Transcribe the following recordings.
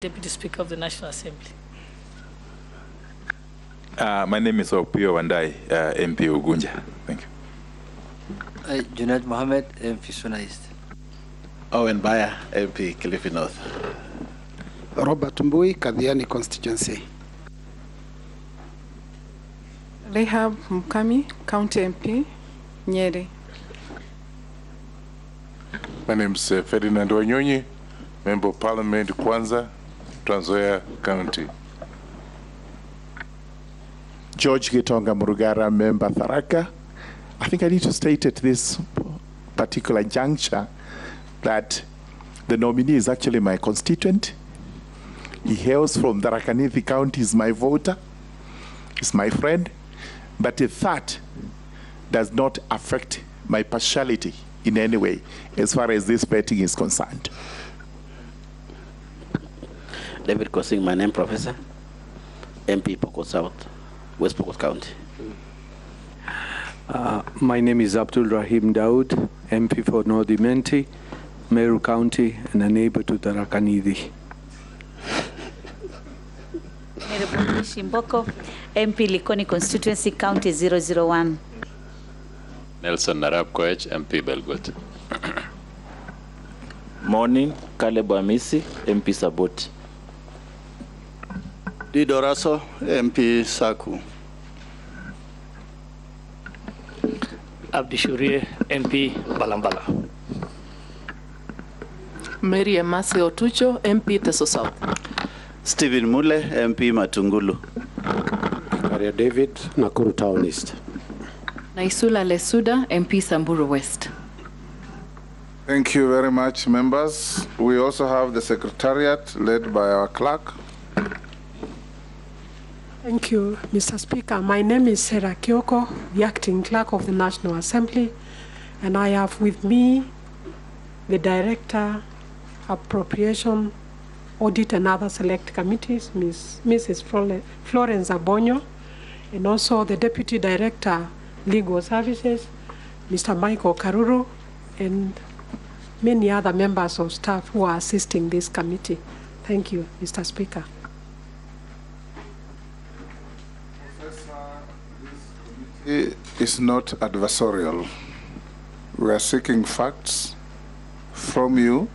Deputy Speaker of the National Assembly. My name is Opio Wandai, MP Ugunja. Thank you. Junaid Mohammed, MP Suna East. Owen Baya, MP Kilifi North. Robert Mbui, Kadhiani constituency. Rehab Mukami, County MP, Nyeri. My name is Ferdinand Wanyonyi, Member of Parliament, Kwanza, Trans Nzoia County. George Gitonga Murugara, Member Tharaka. I think I need to state at this particular juncture that the nominee is actually my constituent. He hails from Tharaka Nithi County, is my voter, is my friend, but that does not affect my partiality in any way as far as this vetting is concerned. David Kosing, my name, Professor, MP Pokot South, West Pokot County. My name is Abdul Rahim Daud, MP for North Imenti, Meru County, and a neighbor to Tharaka Nithi. Shimboko, MP Likoni Constituency, County 001. Nelson Narab Koech, MP Belgut. Morning, Caleb Amisi, MP Saboti. Didoraso, MP Saku. Abdishurie, MP Balambala. Mary Emasi Otucho, MP Teso South. Stephen Mule, MP Matungulu. Maria David, Nakuru Town East. Naisula Lesuda, MP Samburu West. Thank you very much, members. We also have the Secretariat led by our clerk. Thank you, Mr. Speaker. My name is Sarah Kyoko, the Acting Clerk of the National Assembly, and I have with me the Director, Appropriation, Audit and other select committees, Mrs. Florence Abonyo, and also the Deputy Director, Legal Services, Mr. Michael Karuru, and many other members of staff who are assisting this committee. Thank you, Mr. Speaker. It is not adversarial. We are seeking facts from you.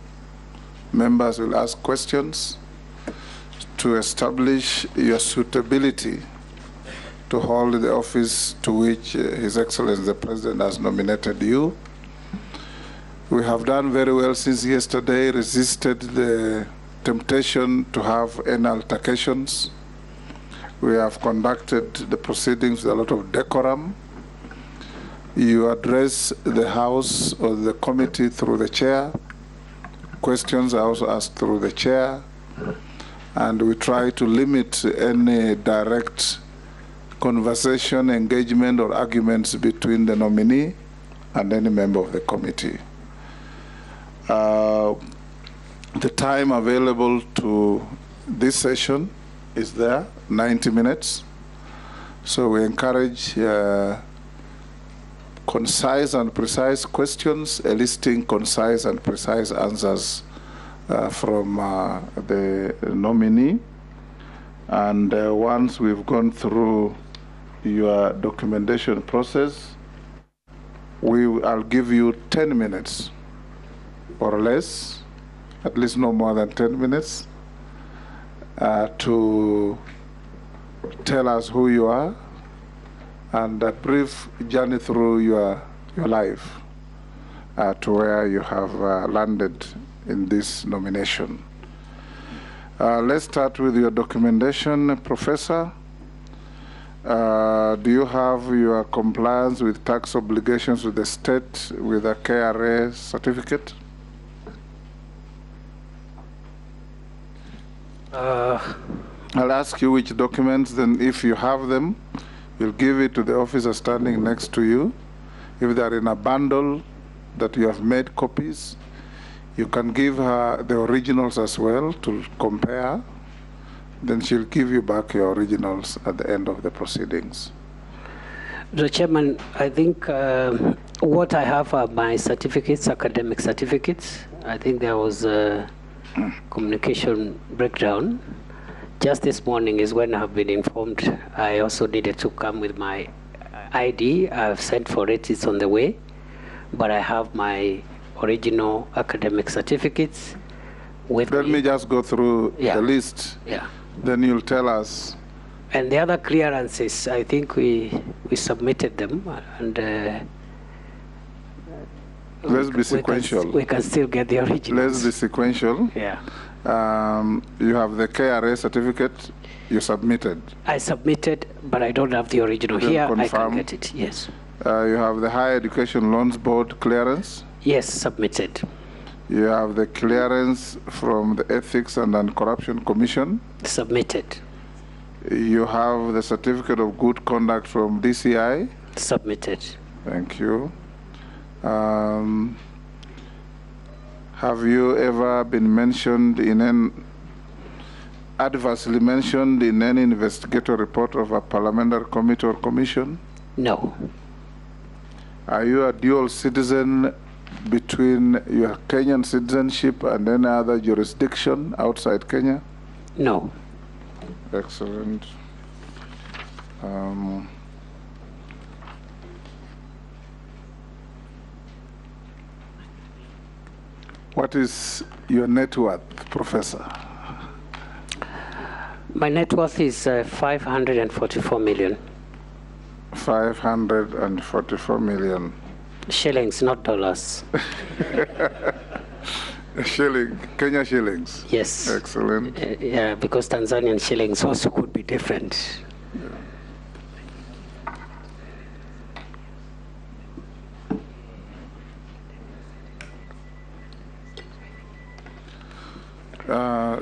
Members will ask questions to establish your suitability to hold the office to which His Excellency the President has nominated you. We have done very well since yesterday, resisted the temptation to have any altercations. We have conducted the proceedings with a lot of decorum. You address the House or the committee through the chair. Questions are also asked through the chair. And we try to limit any direct conversation, engagement, or arguments between the nominee and any member of the committee. The time available to this session is there, 90 minutes. So we encourage concise and precise questions, eliciting concise and precise answers from the nominee. And once we've gone through your documentation process, I'll give you 10 minutes or less, at least no more than 10 minutes, to tell us who you are and a brief journey through your life to where you have landed in this nomination. Let's start with your documentation, Professor. Do you have your compliance with tax obligations with the state with a KRA certificate? I'll ask you which documents, then if you have them, you'll give it to the officer standing next to you. If they're in a bundle that you have made copies, you can give her the originals as well to compare. Then she'll give you back your originals at the end of the proceedings. The Chairman, I think what I have are my certificates, academic certificates. I think there was communication breakdown. Just this morning is when I've been informed I also needed to come with my ID. I've sent for it, it's on the way. But I have my original academic certificates with Let me just go through Yeah. the list. Yeah. Then you'll tell us. And the other clearances, I think we submitted them, and Let's be sequential. we can still get the originals. Let's be sequential. Yeah. You have the KRA certificate you submitted. I submitted, but I don't have the original Then here. I confirm. can get it, yes. You have the Higher Education Loans Board clearance. Yes, submitted. You have the clearance from the Ethics and Anti-Corruption Commission. Submitted. You have the certificate of good conduct from DCI. Submitted. Thank you. Have you ever been mentioned adversely mentioned in any investigative report of a parliamentary committee or commission? No. Are you a dual citizen between your Kenyan citizenship and any other jurisdiction outside Kenya? No. Excellent. What is your net worth, Professor? My net worth is 544 million. 544 million. Shillings, not dollars. Kenya shillings? Yes. Excellent. Yeah, because Tanzanian shillings also could be different.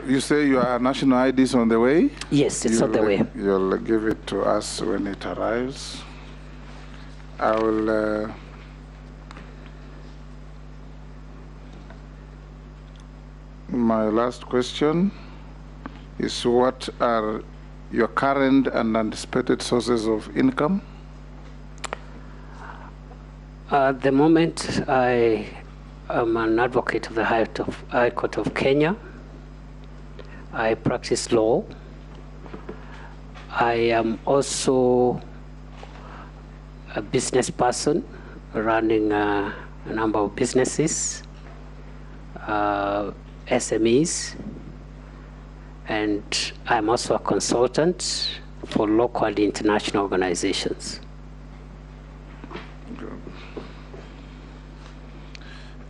You say your national ID is on the way? Yes, it's on the way. You'll give it to us when it arrives. I will... my last question is, what are your current and anticipated sources of income? At the moment, I am an advocate of the High Court of Kenya. I practice law. I am also a business person running a number of businesses, SMEs, and I'm also a consultant for local and international organizations.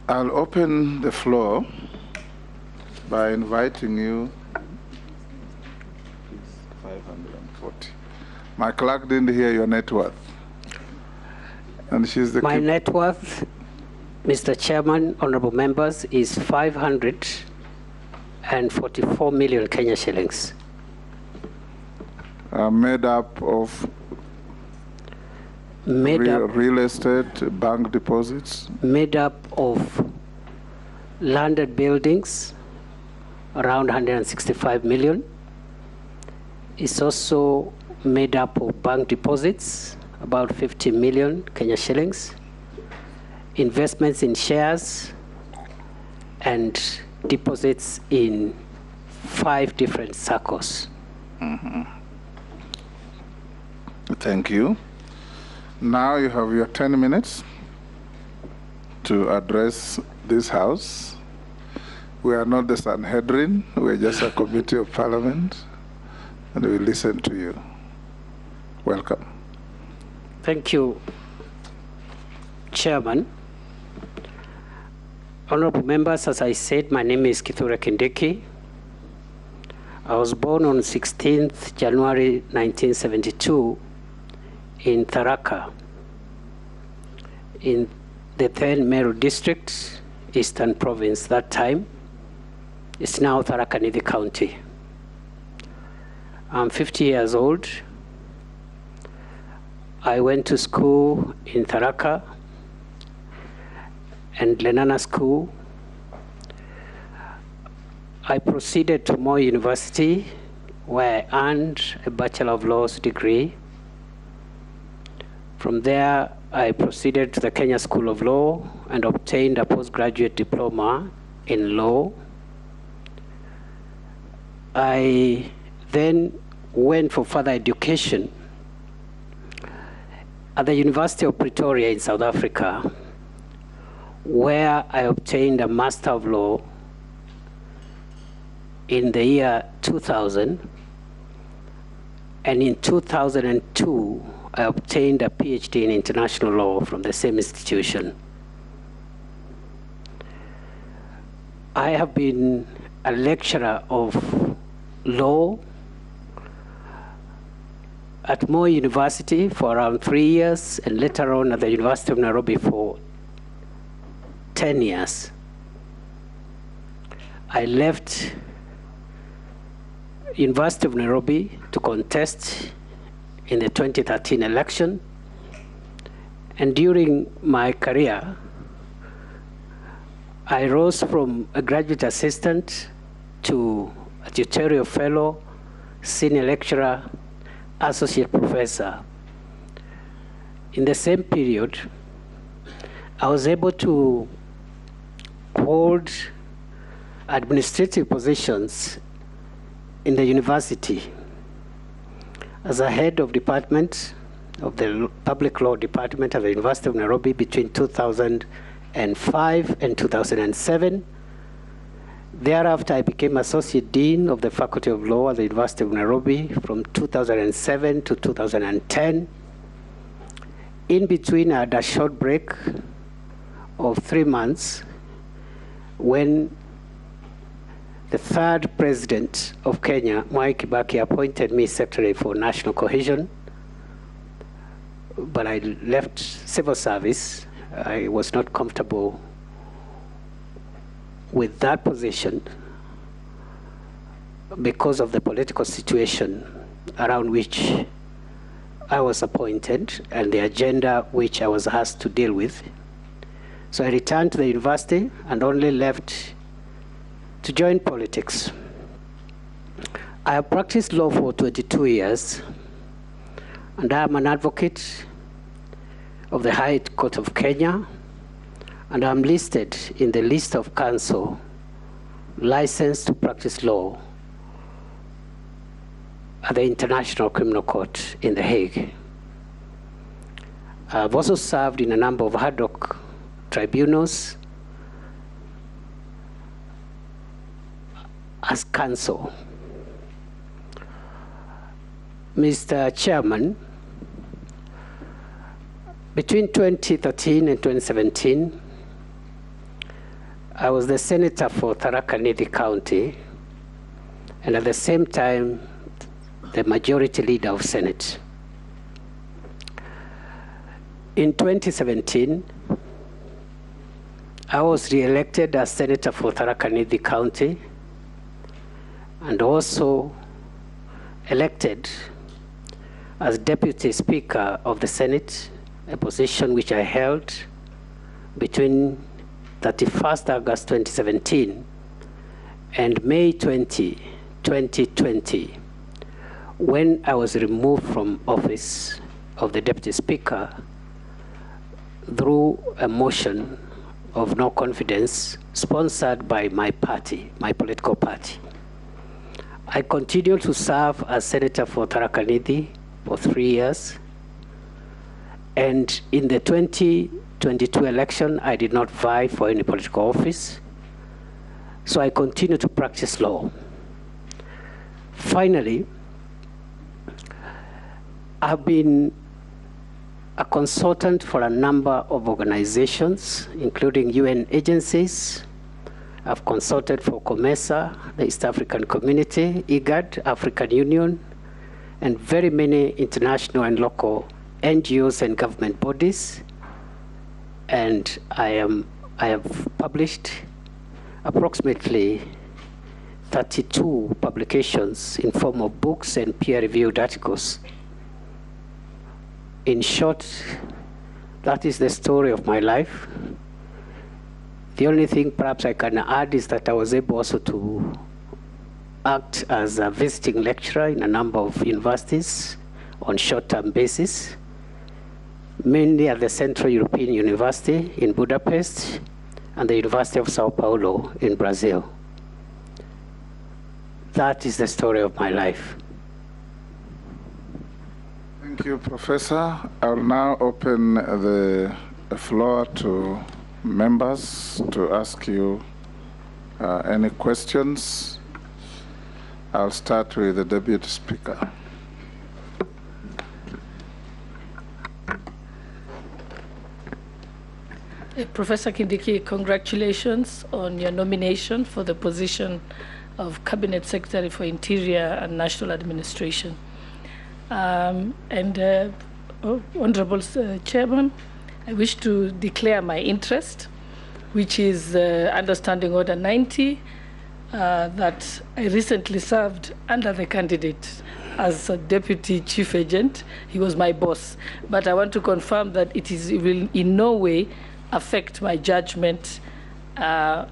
I'll open the floor by inviting you. 540. My clerk didn't hear your net worth. And she's the My net worth, Mr. Chairman, honorable members, is 544 million Kenya shillings. Made up of real estate, bank deposits? Made up of landed buildings, around 165 million. It's also made up of bank deposits, about 50 million Kenya shillings, investments in shares, and deposits in 5 different circles. Mm-hmm. Thank you. Now you have your 10 minutes to address this House. We are not the Sanhedrin, we're just a committee of parliament, and we listen to you. Welcome. Thank you, Chairman. Honorable members, as I said, my name is Kithure Kindiki. I was born on 16th January 1972 in Tharaka, in the then Meru district, Eastern Province that time. It's now Tharaka Nithi County. I'm 50 years old. I went to school in Tharaka and Lenana School. I proceeded to Moi University, where I earned a Bachelor of Laws degree. From there, I proceeded to the Kenya School of Law and obtained a postgraduate diploma in law. I then went for further education at the University of Pretoria in South Africa, where I obtained a Master of Law in the year 2000. And in 2002, I obtained a PhD in international law from the same institution. I have been a lecturer of law at Moi University for around 3 years, and later on at the University of Nairobi for 10 years. I left University of Nairobi to contest in the 2013 election, and during my career, I rose from a graduate assistant to a tutorial fellow, senior lecturer, associate professor. In the same period, I was able to hold administrative positions in the university as a head of department of the public law department at the University of Nairobi between 2005 and 2007. Thereafter, I became Associate Dean of the Faculty of Law at the University of Nairobi from 2007 to 2010. In between, I had a short break of 3 months when the third president of Kenya, Mwai Kibaki, appointed me Secretary for National Cohesion, but I left civil service. I was not comfortable with that position because of the political situation around which I was appointed and the agenda which I was asked to deal with. So I returned to the university and only left to join politics. I have practiced law for 22 years, and I am an advocate of the High Court of Kenya, and I'm listed in the list of counsel licensed to practice law at the International Criminal Court in The Hague. I've also served in a number of ad hoc tribunals as counsel. Mr. Chairman, between 2013 and 2017, I was the senator for Tharaka Nithi County, and at the same time, the majority leader of Senate. In 2017, I was re-elected as senator for Tharaka Nithi County, and also elected as Deputy Speaker of the Senate, a position which I held between 31st August 2017 and May 2020, when I was removed from office of the Deputy Speaker through a motion of no confidence sponsored by my party, my political party. I continued to serve as Senator for Tharaka Nithi for 3 years. And in the 2022 election, I did not vie for any political office. So I continued to practice law. Finally, I've been a consultant for a number of organizations, including UN agencies. I've consulted for COMESA, the East African Community, IGAD, African Union, and very many international and local NGOs and government bodies. And I have published approximately 32 publications in form of books and peer-reviewed articles. In short, that is the story of my life. The only thing perhaps I can add is that I was able also to act as a visiting lecturer in a number of universities on short-term basis, mainly at the Central European University in Budapest and the University of Sao Paulo in Brazil. that is the story of my life. Thank you, Professor. I will now open the floor to members to ask you any questions. I'll start with the Deputy Speaker. Professor Kindiki, congratulations on your nomination for the position of Cabinet Secretary for Interior and National Administration. Honorable Chairman, I wish to declare my interest, which is Understanding Order 90, that I recently served under the candidate as a Deputy Chief Agent. He was my boss. But I want to confirm that it will in no way affect my judgment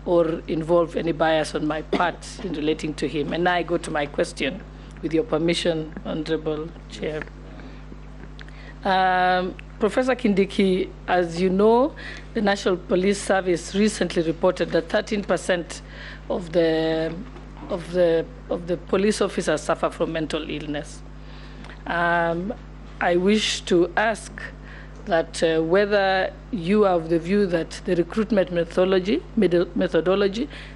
or involve any bias on my part in relating to him. And now I go to my question, with your permission, Honorable Chair. Professor Kindiki, as you know, the National Police Service recently reported that 13% of the police officers suffer from mental illness. I wish to ask that whether you are of the view that the recruitment methodology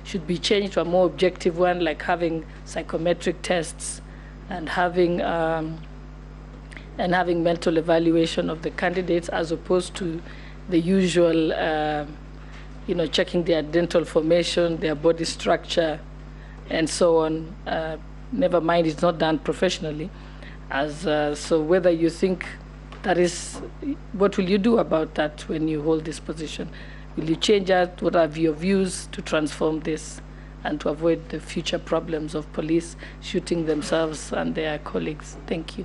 should be changed to a more objective one, like having psychometric tests and having mental evaluation of the candidates, as opposed to the usual, checking their dental formation, their body structure, and so on. Never mind, it's not done professionally. So whether you think that is, what will you do about that when you hold this position? Will you change that? What are your views to transform this and to avoid the future problems of police shooting themselves and their colleagues? Thank you.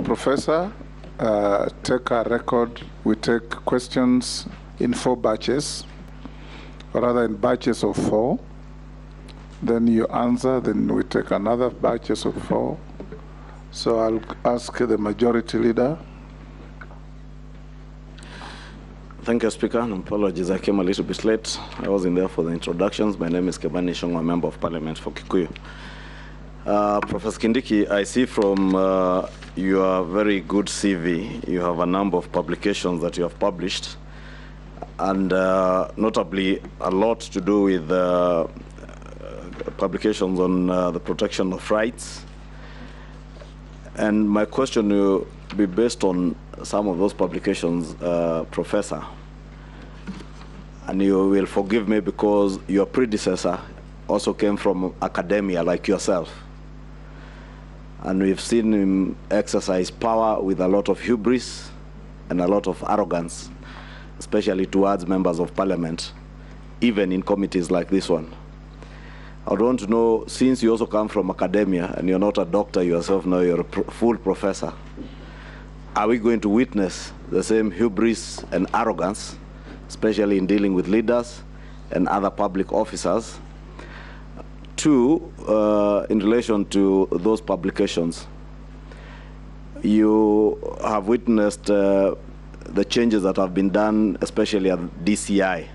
Professor, take a record. We take questions in 4 batches, or rather in batches of 4. Then you answer, then we take another batches of 4. So I'll ask the majority leader. Thank you, Speaker. And apologies, I came a little bit late. I wasn't there for the introductions. My name is Kebani Shongwa, Member of Parliament for Kikuyu. Professor Kindiki, I see from your very good CV, you have a number of publications that you have published, and notably a lot to do with publications on the protection of rights. And my question will be based on some of those publications, Professor. And you will forgive me because your predecessor also came from academia like yourself. And we've seen him exercise power with a lot of hubris and a lot of arrogance, especially towards members of parliament, even in committees like this one. I would want to know, since you also come from academia and you're not a doctor yourself, now you're a full professor, are we going to witness the same hubris and arrogance, especially in dealing with leaders and other public officers? 2, in relation to those publications, you have witnessed the changes that have been done, especially at DCI,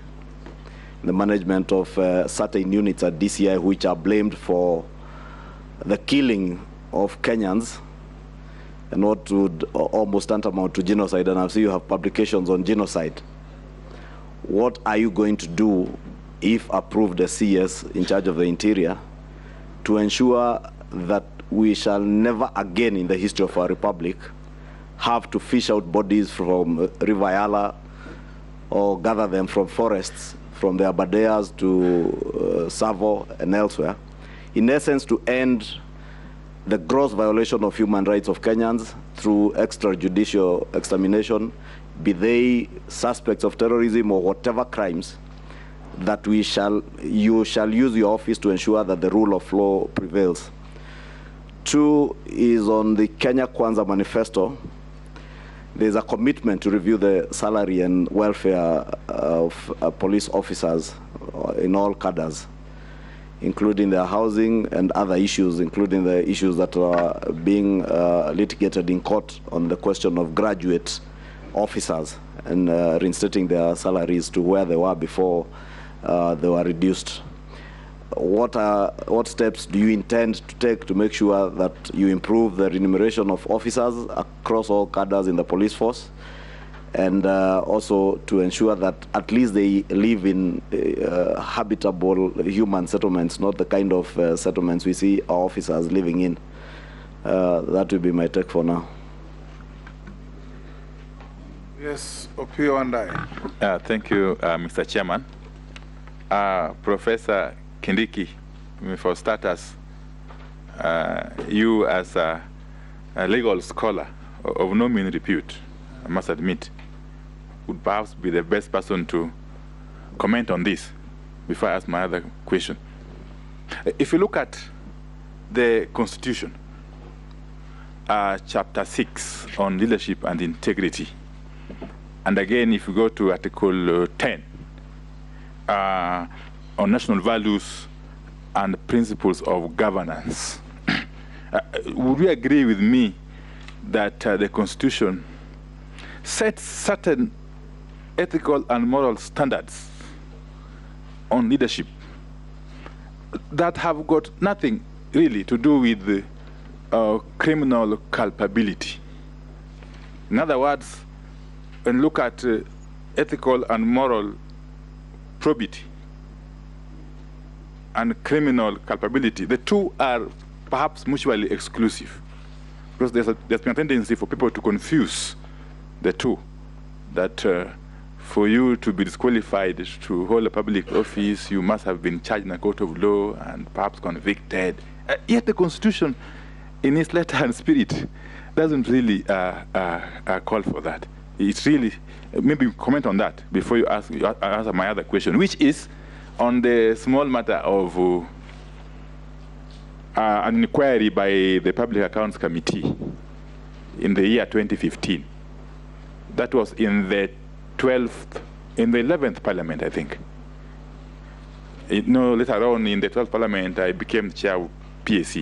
the management of certain units at DCI which are blamed for the killing of Kenyans and what would almost tantamount to genocide. And I see you have publications on genocide. What are you going to do, if approved as CS in charge of the interior, to ensure that we shall never again in the history of our republic have to fish out bodies from River Yala or gather them from forests, from the Abadeas to Savo and elsewhere, in essence to end the gross violation of human rights of Kenyans through extrajudicial extermination, be they suspects of terrorism or whatever crimes, that you shall use your office to ensure that the rule of law prevails. 2 is on the Kenya Kwanza Manifesto. There's a commitment to review the salary and welfare of police officers in all cadres, including their housing and other issues, including the issues that are being litigated in court on the question of graduate officers and reinstating their salaries to where they were before they were reduced. what steps do you intend to take to make sure that you improve the remuneration of officers across all cadres in the police force, and also to ensure that at least they live in habitable human settlements, not the kind of settlements we see our officers living in. That will be my take for now. Yes, Opio and I. Thank you, Mr. Chairman. Professor Kindiki, for starters, you as a legal scholar of no mean repute, I must admit, would perhaps be the best person to comment on this before I ask my other question. If you look at the Constitution, Chapter 6 on leadership and integrity, and again, if you go to Article 10 on national values and principles of governance, would you agree with me that the Constitution sets certain ethical and moral standards on leadership that have got nothing really to do with criminal culpability? In other words, when you look at ethical and moral probity and criminal culpability, the two are perhaps mutually exclusive, because there's been a tendency for people to confuse the two, that for you to be disqualified to hold a public office, you must have been charged in a court of law and perhaps convicted. Yet the Constitution, in its letter and spirit, doesn't really call for that. It's really, maybe comment on that before you answer my other question, which is on the small matter of an inquiry by the Public Accounts Committee in the year 2015. That was in the 11th Parliament, I think. Later on in the 12th Parliament, I became the chair of PAC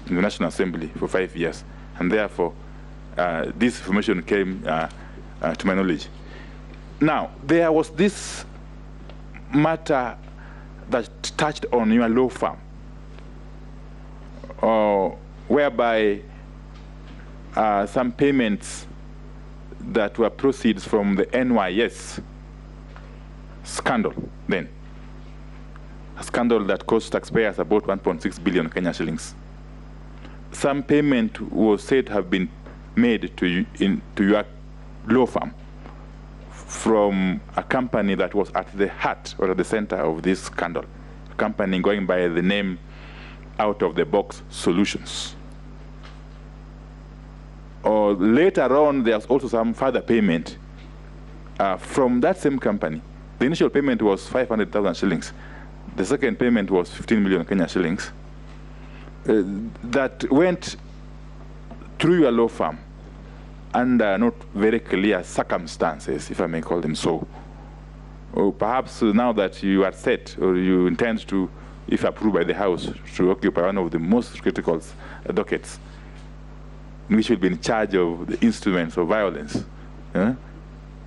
in the National Assembly for 5 years, and therefore this information came to my knowledge. Now, there was this matter that touched on your law firm, whereby some payments that were proceeds from the NYS scandal then, a scandal that cost taxpayers about 1.6 billion Kenya shillings. Some payment was said to have been made to your law firm from a company that was at the heart or at the center of this scandal, a company going by the name Out of the Box Solutions. Or later on, there's also some further payment from that same company. The initial payment was 500,000 shillings. The second payment was 15 million Kenya shillings that went through your law firm under not very clear circumstances, if I may call them so. Or perhaps now that you are set, or you intend to, if approved by the House, to occupy one of the most critical dockets, which will be in charge of the instruments of violence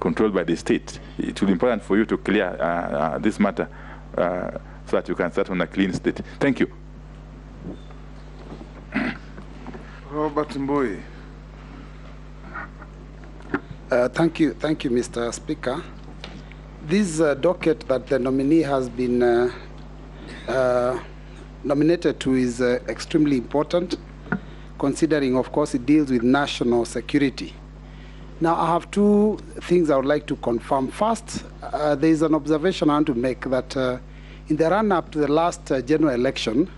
controlled by the state. It will be important for you to clear this matter so that you can start on a clean state. Thank you. Robert Mbui. Thank you, Mr. Speaker. This docket that the nominee has been nominated to is extremely important, considering, of course, it deals with national security. Now, I have two things I would like to confirm. First, there is an observation I want to make that in the run-up to the last general election,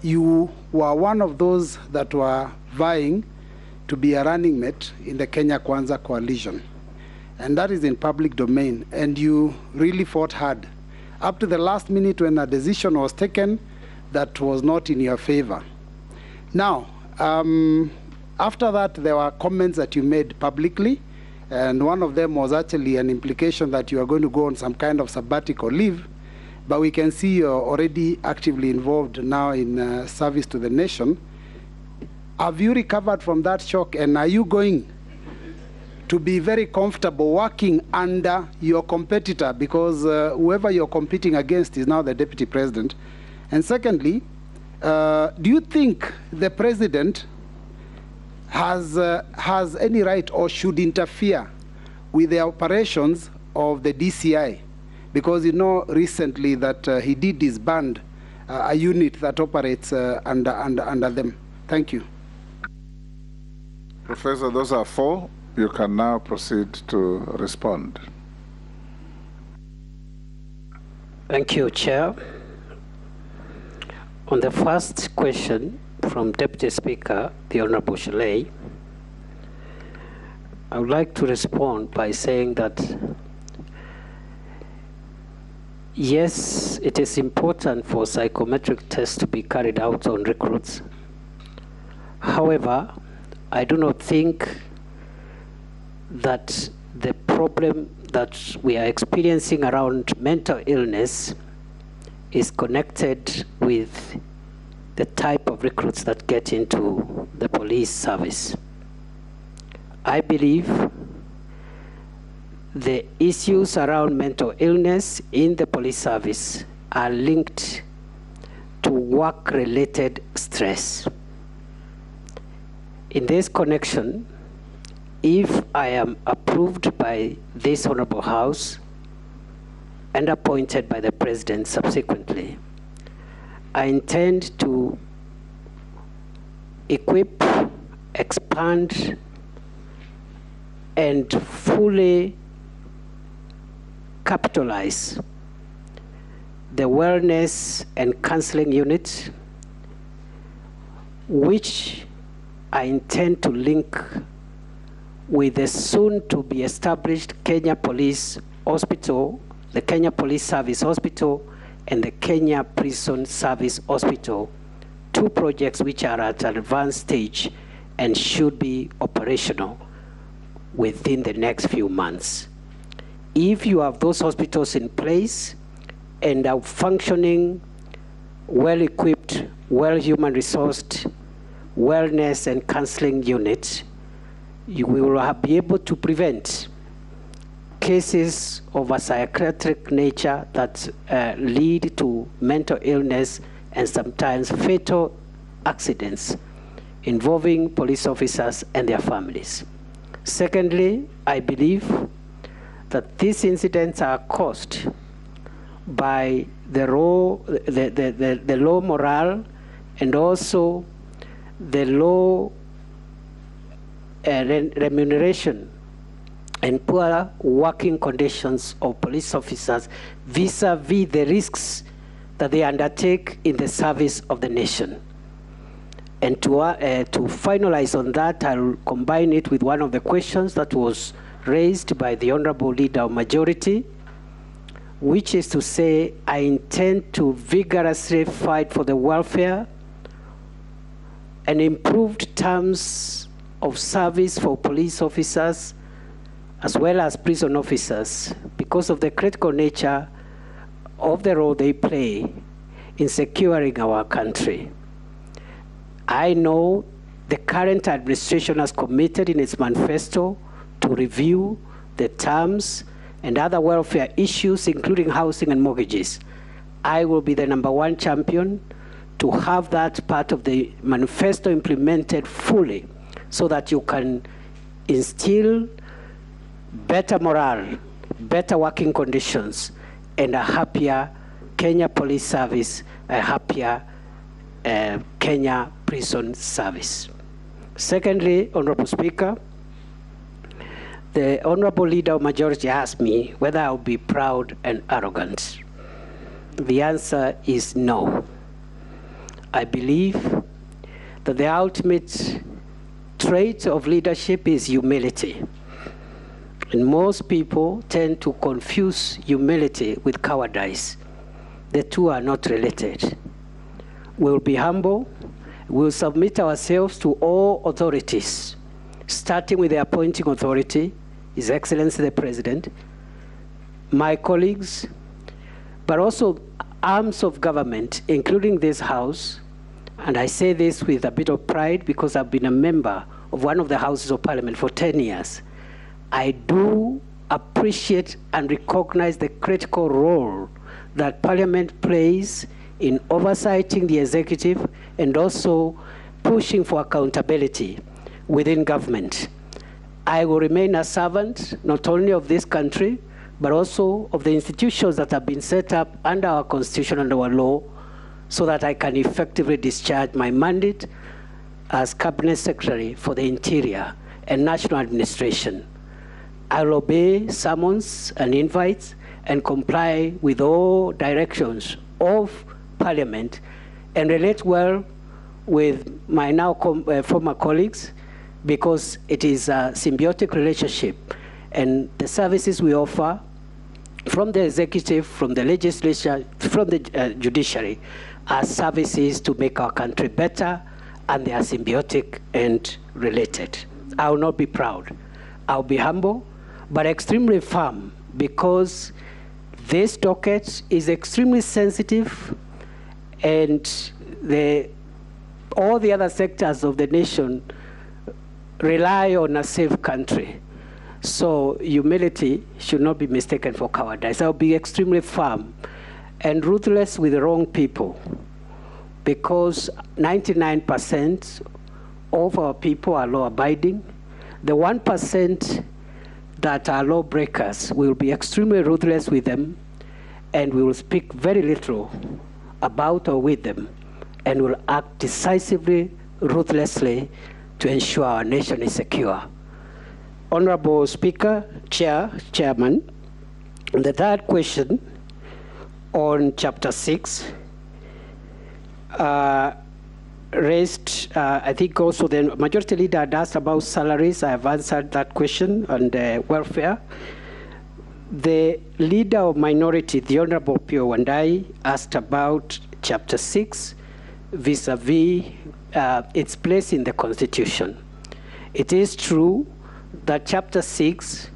you were one of those that were vying to be a running mate in the Kenya Kwanza coalition. And that is in public domain. And you really fought hard. Up to the last minute when a decision was taken that was not in your favor. Now, after that, there were comments that you made publicly. And one of them was actually an implication that you are going to go on some kind of sabbatical leave. But we can see you're already actively involved now in service to the nation. Have you recovered from that shock, and are you going to be very comfortable working under your competitor, because whoever you're competing against is now the deputy president? And secondly, do you think the president has any right or should interfere with the operations of the DCI? Because you know recently that he did disband a unit that operates under them. Thank you. Professor, those are 4. You can now proceed to respond. Thank you, Chair. On the first question from Deputy Speaker, the Honorable Shelley, I would like to respond by saying that yes, it is important for psychometric tests to be carried out on recruits. However, I do not think that the problem that we are experiencing around mental illness is connected with the type of recruits that get into the police service. I believe the issues around mental illness in the police service are linked to work-related stress. In this connection, if I am approved by this Honorable House and appointed by the President subsequently, I intend to equip, expand, and fully capitalize the wellness and counseling unit, which I intend to link with the soon-to-be established Kenya Police Hospital, the Kenya Police Service Hospital, and the Kenya Prison Service Hospital, 2 projects which are at an advanced stage and should be operational within the next few months. If you have those hospitals in place and are functioning, well-equipped, well-human resourced, wellness and counseling unit, you will be able to prevent cases of a psychiatric nature that lead to mental illness and sometimes fatal accidents involving police officers and their families. Secondly, I believe that these incidents are caused by the low morale and also the low remuneration and poor working conditions of police officers vis-a-vis the risks that they undertake in the service of the nation. And to finalize on that, I'll combine it with one of the questions that was raised by the Honorable Leader of Majority, which is to say, I intend to vigorously fight for the welfare and improved terms of service for police officers as well as prison officers because of the critical nature of the role they play in securing our country. I know the current administration has committed in its manifesto to review the terms and other welfare issues, including housing and mortgages. I will be the #1 champion to have that part of the manifesto implemented fully so that you can instill better morale, better working conditions, and a happier Kenya Police Service, a happier Kenya Prison Service. Secondly, Honorable Speaker, the Honorable Leader of Majority asked me whether I would be proud and arrogant. The answer is no. I believe that the ultimate trait of leadership is humility. And most people tend to confuse humility with cowardice. The two are not related. We'll be humble. We'll submit ourselves to all authorities, starting with the appointing authority, His Excellency the President, my colleagues, but also arms of government, including this House. And I say this with a bit of pride because I've been a member of one of the Houses of Parliament for 10 years. I do appreciate and recognize the critical role that Parliament plays in oversighting the executive and also pushing for accountability within government. I will remain a servant not only of this country, but also of the institutions that have been set up under our constitution and our law, so that I can effectively discharge my mandate as Cabinet Secretary for the Interior and National Administration. I will obey summons and invites and comply with all directions of Parliament and relate well with my now former colleagues, because it is a symbiotic relationship, and the services we offer from the executive, from the legislature, from the judiciary are services to make our country better, and they are symbiotic and related. I will not be proud. I'll be humble, but extremely firm, because this docket is extremely sensitive, and all the other sectors of the nation rely on a safe country. So humility should not be mistaken for cowardice. I'll be extremely firm and ruthless with the wrong people, because 99% of our people are law-abiding. The 1% that are lawbreakers, will be extremely ruthless with them, and we will speak very little about or with them, and will act decisively, ruthlessly, to ensure our nation is secure. Honorable Speaker, Chairman, the third question on Chapter 6 raised, I think also the Majority Leader had asked about salaries. I have answered that question, and welfare. The Leader of Minority, the Honorable Pio Wandai, asked about Chapter 6 vis-a-vis its place in the Constitution. It is true that Chapter 6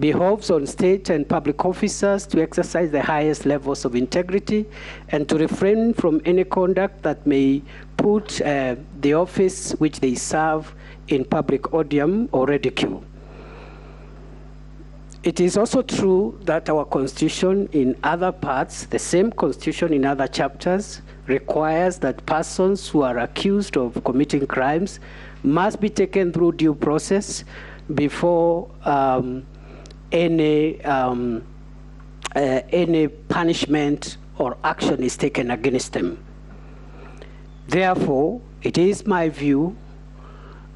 behoves on state and public officers to exercise the highest levels of integrity and to refrain from any conduct that may put the office which they serve in public odium or ridicule. It is also true that our Constitution in other parts, the same Constitution in other chapters, requires that persons who are accused of committing crimes must be taken through due process before any punishment or action is taken against them. Therefore, it is my view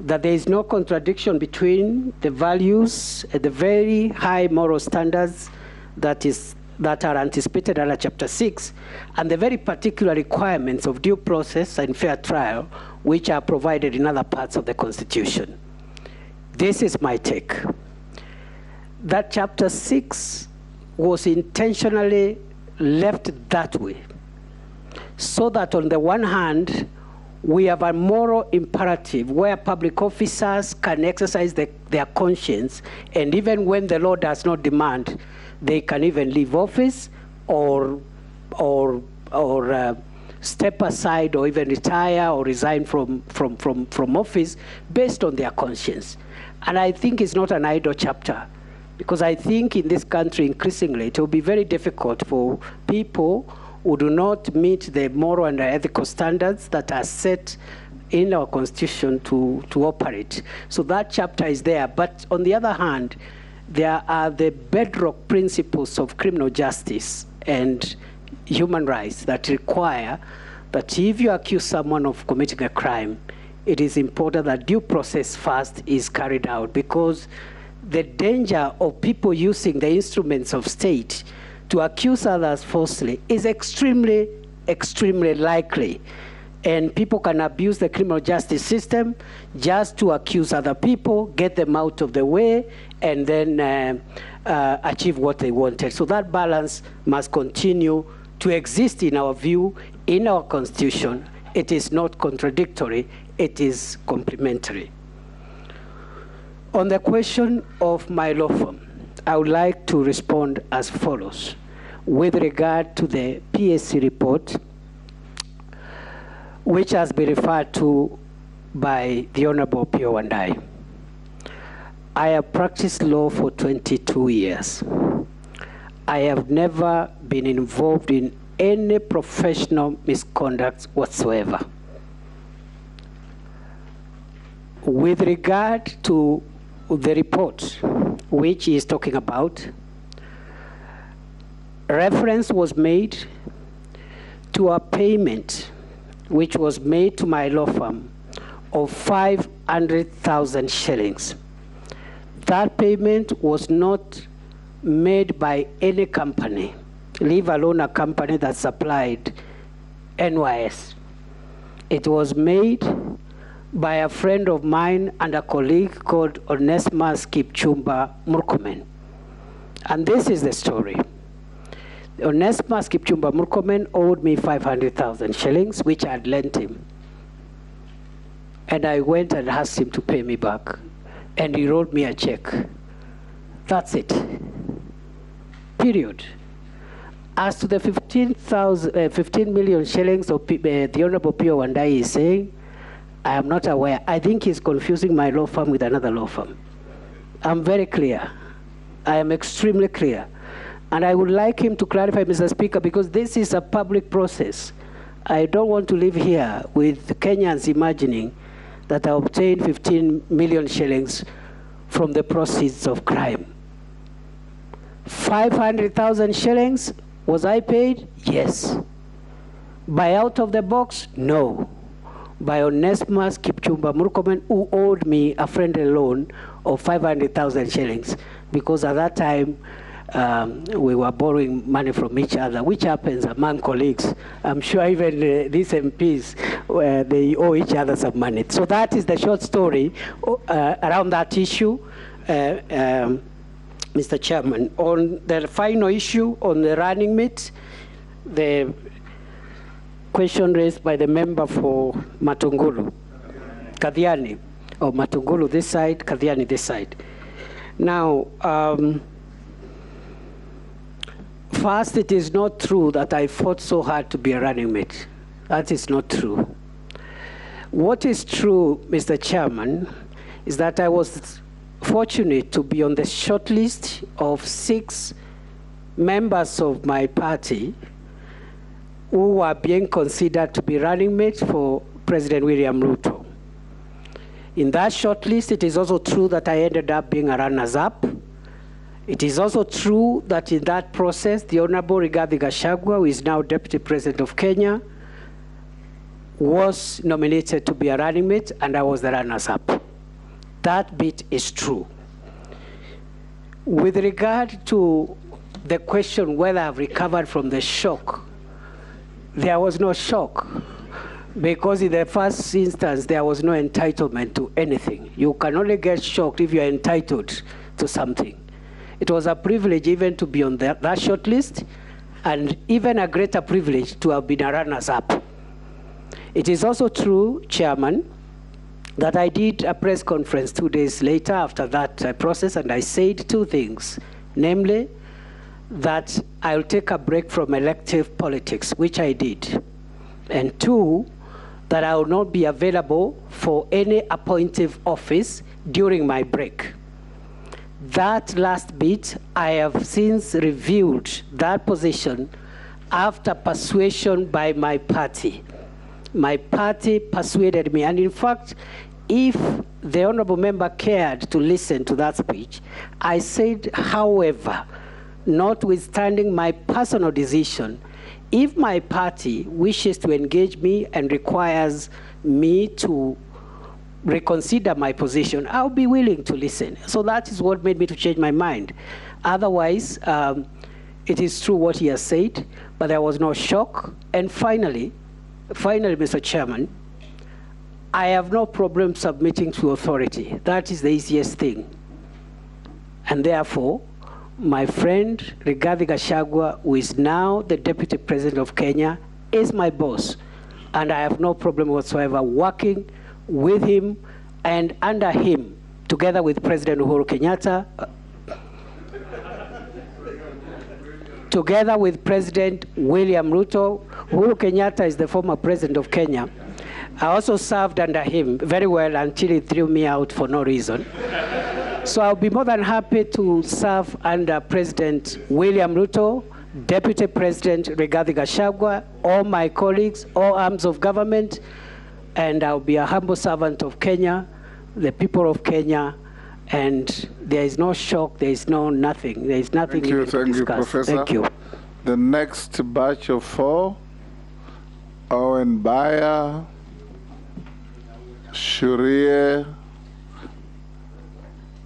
that there is no contradiction between the values and the very high moral standards that are anticipated under Chapter 6 and the very particular requirements of due process and fair trial which are provided in other parts of the Constitution. This is my take. That Chapter 6 was intentionally left that way, so that on the one hand, we have a moral imperative where public officers can exercise their conscience, and even when the law does not demand, they can even leave office or step aside or even retire or resign from office based on their conscience. And I think it's not an idle chapter, because I think in this country increasingly it will be very difficult for people who do not meet the moral and ethical standards that are set in our Constitution to operate. So that chapter is there. But on the other hand, there are the bedrock principles of criminal justice and human rights that require that if you accuse someone of committing a crime, it is important that due process first is carried out, because the danger of people using the instruments of state to accuse others falsely is extremely, extremely likely. And people can abuse the criminal justice system just to accuse other people, get them out of the way, and then achieve what they wanted. So that balance must continue to exist in our view, in our Constitution. It is not contradictory, it is complementary. On the question of my law firm, I would like to respond as follows. With regard to the PSC report, which has been referred to by the Honorable Pio Wandai, I have practiced law for 22 years. I have never been involved in any professional misconduct whatsoever. With regard to the report which he is talking about, reference was made to a payment which was made to my law firm of 500,000 shillings. That payment was not made by any company, leave alone a company that supplied NYS. It was made by a friend of mine and a colleague called Onesmus Kipchumba Murkomen. And this is the story. Onesmus Kipchumba Murkomen owed me 500,000 shillings, which I had lent him. And I went and asked him to pay me back. And he wrote me a check. That's it. Period. As to the 15 million shillings of the Honorable Pio Wandai is saying, I am not aware. I think he's confusing my law firm with another law firm. I'm very clear. I am extremely clear. And I would like him to clarify, Mr. Speaker, because this is a public process. I don't want to live here with Kenyans imagining that I obtained 15 million shillings from the proceeds of crime. 500,000 shillings, was I paid? Yes. By out of the box? No. By Onesmus Kipchumba Murkomen, who owed me a friendly loan of 500,000 shillings, because at that time, we were borrowing money from each other, which happens among colleagues. I'm sure even these MPs, they owe each other some money. So that is the short story around that issue, Mr. Chairman. On the final issue on the running mate, the question raised by the member for Matungulu, Kathiani, or Matungulu this side, Kathiani this side. Now, first, it is not true that I fought so hard to be a running mate. That is not true. What is true, Mr. Chairman, is that I was fortunate to be on the short list of 6 members of my party who were being considered to be running mates for President William Ruto. In that short list, it is also true that I ended up being a runners-up. It is also true that in that process, the Honorable Rigathi Gachagua, who is now Deputy President of Kenya, was nominated to be a running mate, and I was the runners-up. That bit is true. With regard to the question whether I've recovered from the shock, there was no shock, because in the first instance, there was no entitlement to anything. You can only get shocked if you're entitled to something. It was a privilege even to be on that short list, and even a greater privilege to have been a runners-up. It is also true, Chairman, that I did a press conference 2 days later after that process, and I said 2 things, namely that I'll take a break from elective politics, which I did, and 2, that I will not be available for any appointive office during my break. That last bit, I have since reviewed that position after persuasion by my party. My party persuaded me, and in fact, if the honorable member cared to listen to that speech, I said, however, notwithstanding my personal decision, if my party wishes to engage me and requires me to reconsider my position, I'll be willing to listen. So that is what made me to change my mind. Otherwise, it is true what he has said, but there was no shock. And finally, Mr. Chairman, I have no problem submitting to authority. That is the easiest thing. And therefore, my friend Rigathi Gachagua, who is now the Deputy President of Kenya, is my boss. And I have no problem whatsoever working with him and under him, together with President Uhuru Kenyatta, together with President William Ruto. Uhuru Kenyatta is the former President of Kenya. I also served under him very well until he threw me out for no reason. So I'll be more than happy to serve under President William Ruto, Deputy President Rigathi Gachagua, all my colleagues, all arms of government, and I'll be a humble servant of Kenya, the people of Kenya, and there is no shock, there is no nothing, there is nothing Thank you, to discuss. Professor. Thank you. The next batch of 4, Owen Bayer, Shurie,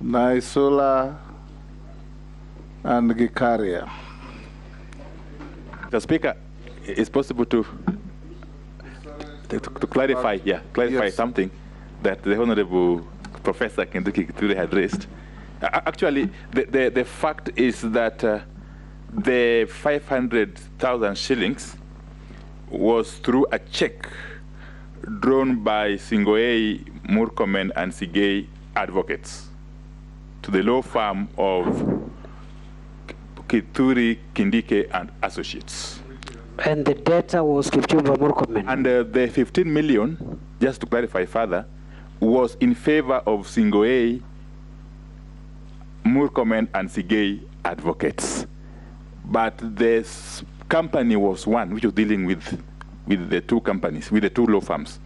Naisula, and Gikaria. Mr. Speaker, it's possible to clarify, clarify something that the Honorable Professor Kindiki Kithure had raised. Actually, the fact is that the 500,000 shillings was through a check drawn by Singoei, Murkomen, and Sigei advocates to the law firm of Kithure, Kindiki, and Associates. And the data was Kipchumba Murkomen. And the 15 million, just to clarify further, was in favor of Singoei, Murkomen, and Sigei advocates. But this company was one which was dealing with the two companies, with the two law firms.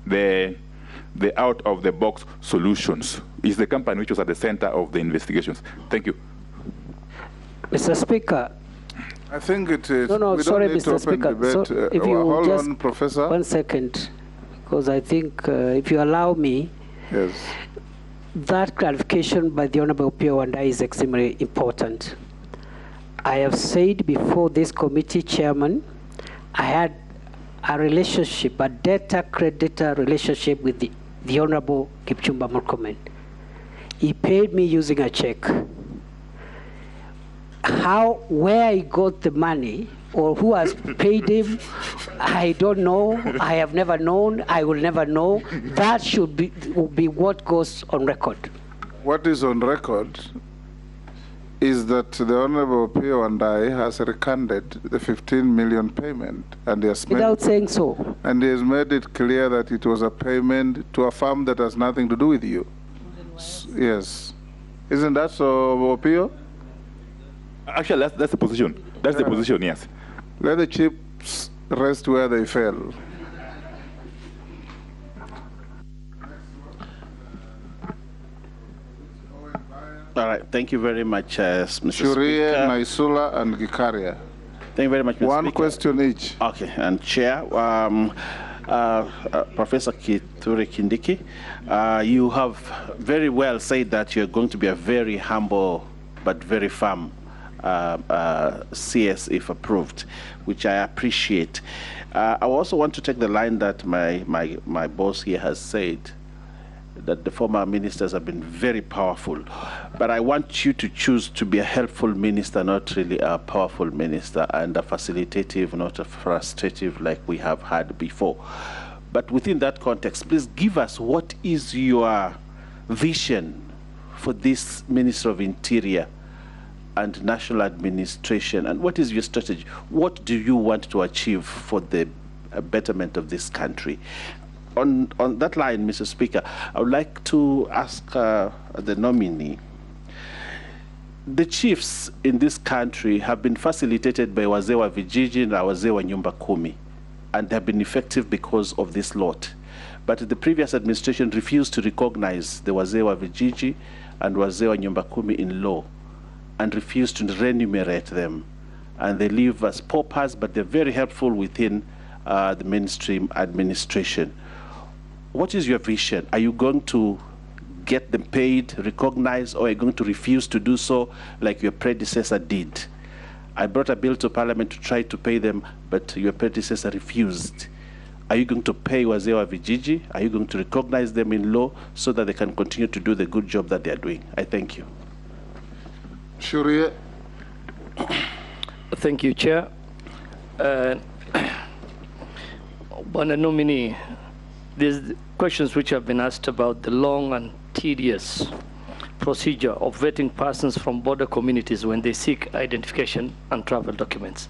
The out-of-the-box solutions is the company which was at the center of the investigations. Thank you. Mr. Speaker. I think it is. No, sorry, Mr. Speaker. Debate. So if you hold just on, Professor. 1 second, because I think if you allow me, yes, that clarification by the Honorable Pio and I is extremely important. I have said before this committee chairman, I had a relationship, a debtor-creditor relationship with the Honorable Kipchumba Murkomen. He paid me using a check. Where he got the money or who has paid him, I don't know. I have never known. I will never know. That should be what goes on record. What is on record is that the Honorable Pio and I has recanted the 15 million payment, and he has without saying so. And he has made it clear that it was a payment to a firm that has nothing to do with you. Yes, isn't that so, Pio? Actually, that's the position. That's the position. Yes. Let the chips rest where they fell. All right, thank you very much, Mr. Shurie, Speaker. Naisula, and Gikaria. Thank you very much, Mr. One Speaker. question each. Okay, and Chair, Professor Kithure Kindiki, you have very well said that you're going to be a very humble but very firm CS if approved, which I appreciate. I also want to take the line that my boss here has said, that the former ministers have been very powerful. But I want you to choose to be a helpful minister, not really a powerful minister, and a facilitative, not a frustrative like we have had before. But within that context, please give us what is your vision for this Minister of Interior and National Administration, and what is your strategy? What do you want to achieve for the betterment of this country? On that line, Mr. Speaker, I would like to ask the nominee. The chiefs in this country have been facilitated by wazee wa vijiji and wazee wa nyumba kumi, and they have been effective because of this lot. But the previous administration refused to recognize the wazee wa vijiji and wazee wa nyumba kumi in law, and refused to remunerate them. And they live as paupers, but they're very helpful within the mainstream administration. What is your vision? Are you going to get them paid, recognized, or are you going to refuse to do so like your predecessor did? I brought a bill to Parliament to try to pay them, but your predecessor refused. Are you going to pay wazee wa vijiji? Are you going to recognize them in law so that they can continue to do the good job that they are doing? I thank you. Shurie. Thank you, Chair. Bwana nominee, there's questions which have been asked about the long and tedious procedure of vetting persons from border communities when they seek identification and travel documents.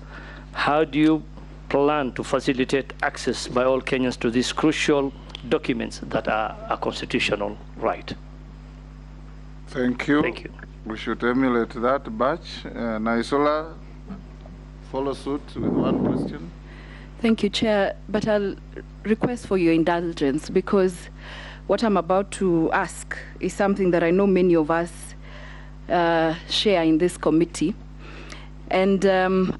How do you plan to facilitate access by all Kenyans to these crucial documents that are a constitutional right? Thank you. Thank you. We should emulate that batch. Naisula, follow suit with one question. Thank you, Chair, but I'll request for your indulgence because what I'm about to ask is something that I know many of us share in this committee. And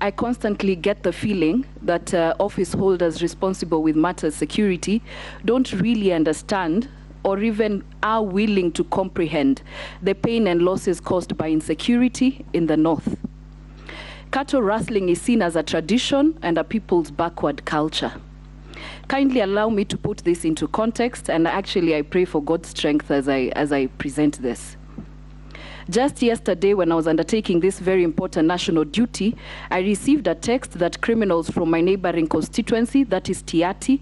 I constantly get the feeling that office holders responsible with matters security don't really understand or even are willing to comprehend the pain and losses caused by insecurity in the North. Cattle rustling is seen as a tradition and a people's backward culture. Kindly allow me to put this into context, and actually I pray for God's strength as I present this. Just yesterday, when I was undertaking this very important national duty, I received a text that criminals from my neighboring constituency, that is Tiati,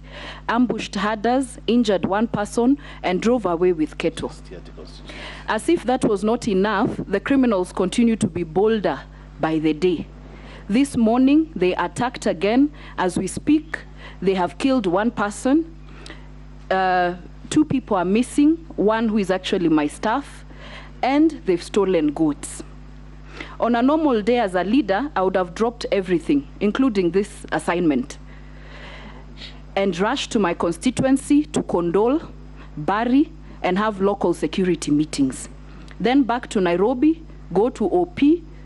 ambushed herders, injured one person, and drove away with cattle. As if that was not enough, the criminals continue to be bolder by the day. This morning, they attacked again. As we speak, they have killed one person. 2 people are missing, one who is actually my staff, and they've stolen goods. On a normal day as a leader, I would have dropped everything, including this assignment, and rushed to my constituency to condole, bury, and have local security meetings. Then back to Nairobi, go to OP,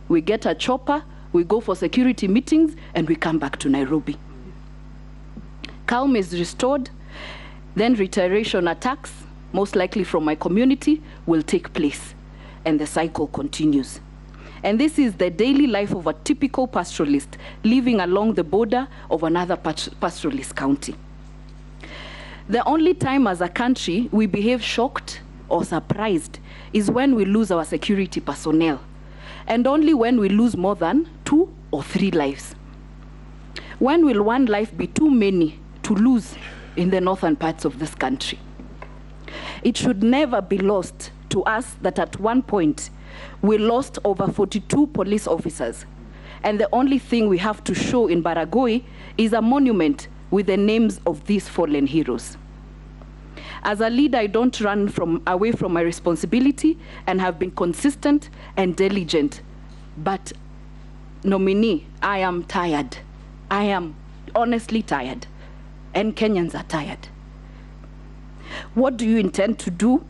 we get a chopper, we go for security meetings, and we come back to Nairobi. Calm is restored, then reiteration attacks, most likely from my community, will take place, and the cycle continues. And this is the daily life of a typical pastoralist living along the border of another pastoralist county. The only time as a country we behave shocked or surprised is when we lose our security personnel, and only when we lose more than 2 or 3 lives. When will one life be too many to lose in the northern parts of this country? It should never be lost to us that at one point we lost over 42 police officers, and the only thing we have to show in Baragoi is a monument with the names of these fallen heroes. As a leader, I don't run away from my responsibility and have been consistent and diligent. But nominee, I am tired. I am honestly tired, and Kenyans are tired. What do you intend to do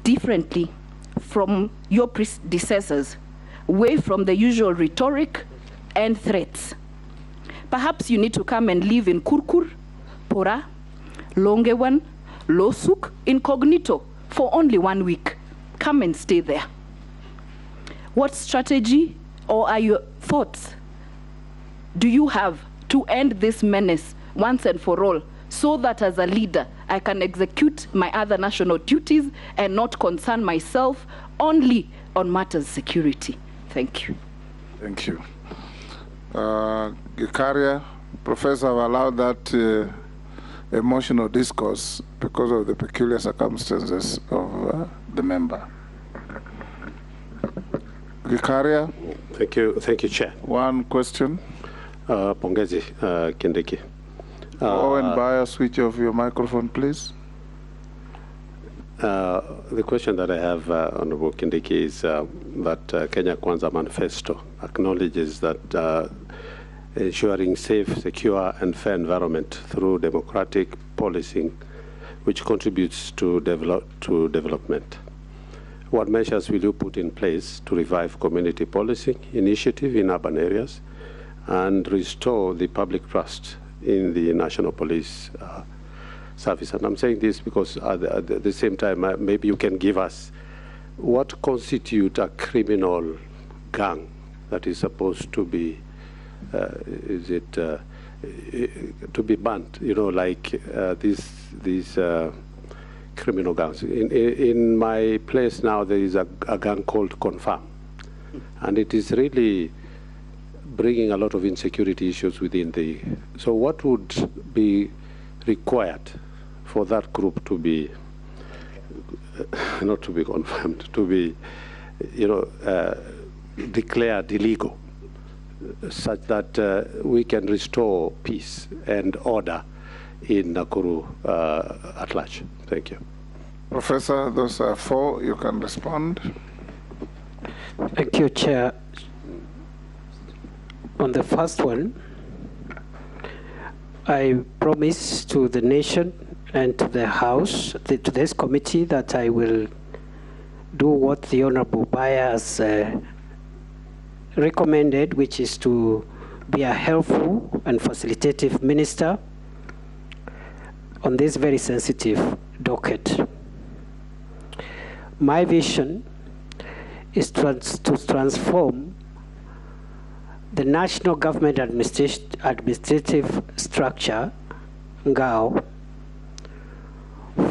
differently from your predecessors, away from the usual rhetoric and threats? Perhaps you need to come and live in Kurkur, Pora, Longewan, Losuk, incognito for only 1 week. Come and stay there. What strategy or are your thoughts do you have to end this menace once and for all, so that as a leader I can execute my other national duties and not concern myself only on matters security? Thank you. Thank you. Gikaria, Professor, I've allowed that emotional discourse because of the peculiar circumstances of the member. Gikaria. Thank you, Chair. One question. Pongezi, Kindiki. Owen Bayer, switch off your microphone, please. The question that I have, Honorable Kindiki, is that Kenya Kwanza Manifesto acknowledges that ensuring safe, secure, and fair environment through democratic policing, which contributes to development. What measures will you put in place to revive community policing initiative in urban areas and restore the public trust in the National Police Service? And I'm saying this because at the same time, maybe you can give us what constitutes a criminal gang that is supposed to be, to be banned, you know, like these criminal gangs. In my place now, there is a gang called Confirm, and it is really bringing a lot of insecurity issues within the. So what would be required for that group to be, not to be confirmed, to be, you know, declared illegal, such that we can restore peace and order in Nakuru at large? Thank you. Professor, those are 4. You can respond. Thank you, Chair. On the first one, I promise to the nation and to the House, to this committee, that I will do what the Honorable Baya has recommended, which is to be a helpful and facilitative minister on this very sensitive docket. My vision is to transform the national government administrative structure, NGAO,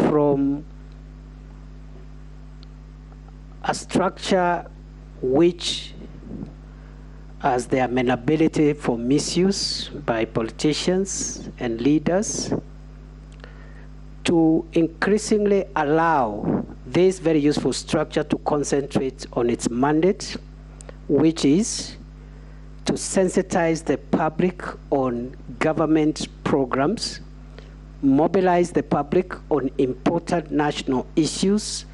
from a structure which has the amenability for misuse by politicians and leaders to increasingly allow this very useful structure to concentrate on its mandate, which is to sensitize the public on government programs, mobilize the public on important national issues,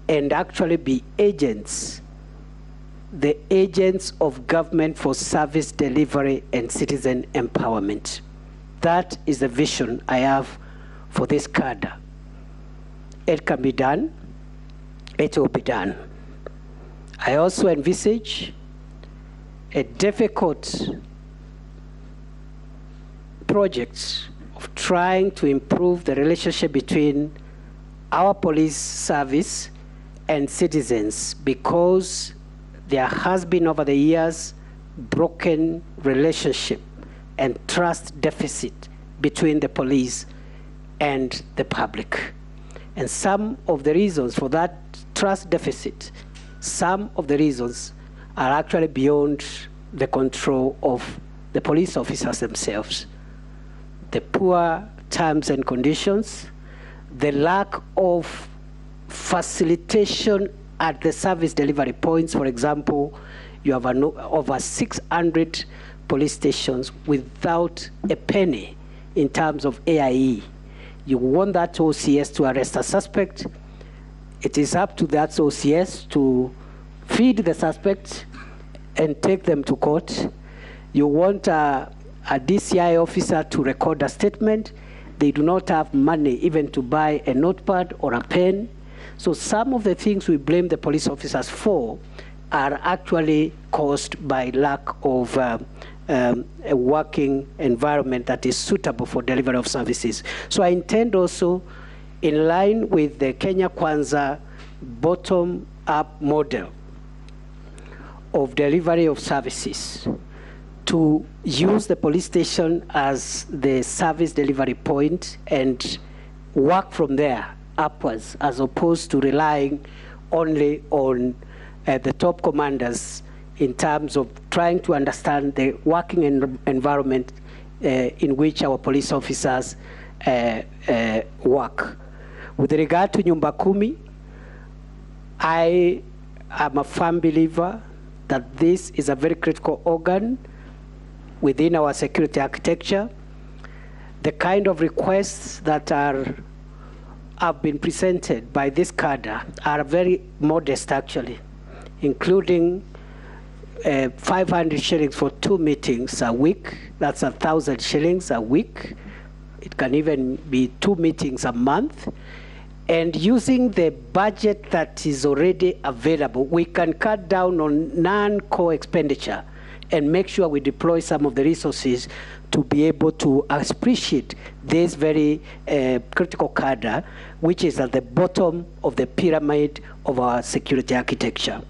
and actually be agents, the agents of government for service delivery and citizen empowerment. That is the vision I have for this cadre. It can be done, it will be done. I also envisage a difficult project of trying to improve the relationship between our police service and citizens, because there has been over the years broken relationship and trust deficit between the police and the public. And some of the reasons for that trust deficit, some of the reasons are actually beyond the control of the police officers themselves. The poor terms and conditions, the lack of facilitation at the service delivery points. For example, you have over 600 police stations without a penny in terms of AIE. You want that OCS to arrest a suspect. It is up to that OCS to feed the suspect and take them to court. You want a DCI officer to record a statement. They do not have money even to buy a notepad or a pen. So some of the things we blame the police officers for are actually caused by lack of a working environment that is suitable for delivery of services. So I intend also, in line with the Kenya Kwanza bottom-up model of delivery of services, to use the police station as the service delivery point and work from there upwards, as opposed to relying only on the top commanders in terms of trying to understand the working environment in which our police officers work. With regard to Nyumba Kumi, I am a firm believer that this is a very critical organ within our security architecture. The kind of requests that have been presented by this cadre are very modest, actually, including 500 shillings for 2 meetings a week. That's 1,000 shillings a week. It can even be 2 meetings a month. And using the budget that is already available, we can cut down on non-core expenditure and make sure we deploy some of the resources to be able to appreciate this very critical cadre, which is at the bottom of the pyramid of our security architecture.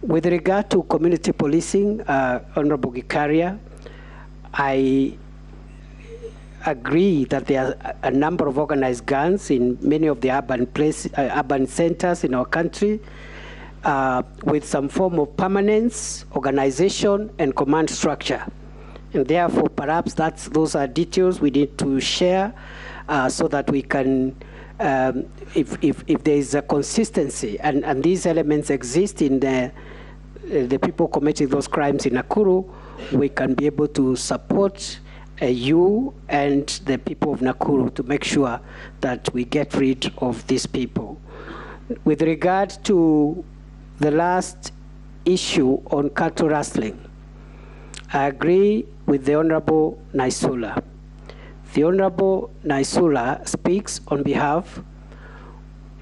With regard to community policing, Honorable Gikaria, I agree that there are a number of organized gangs in many of the urban centers in our country, with some form of permanence, organization, and command structure. And therefore, perhaps those are details we need to share so that we can, if there is a consistency, and these elements exist in the people committing those crimes in Nakuru, we can be able to support you and the people of Nakuru to make sure that we get rid of these people. With regard to the last issue on cattle rustling, I agree with the Honorable Naisula. The Honorable Naisula speaks on behalf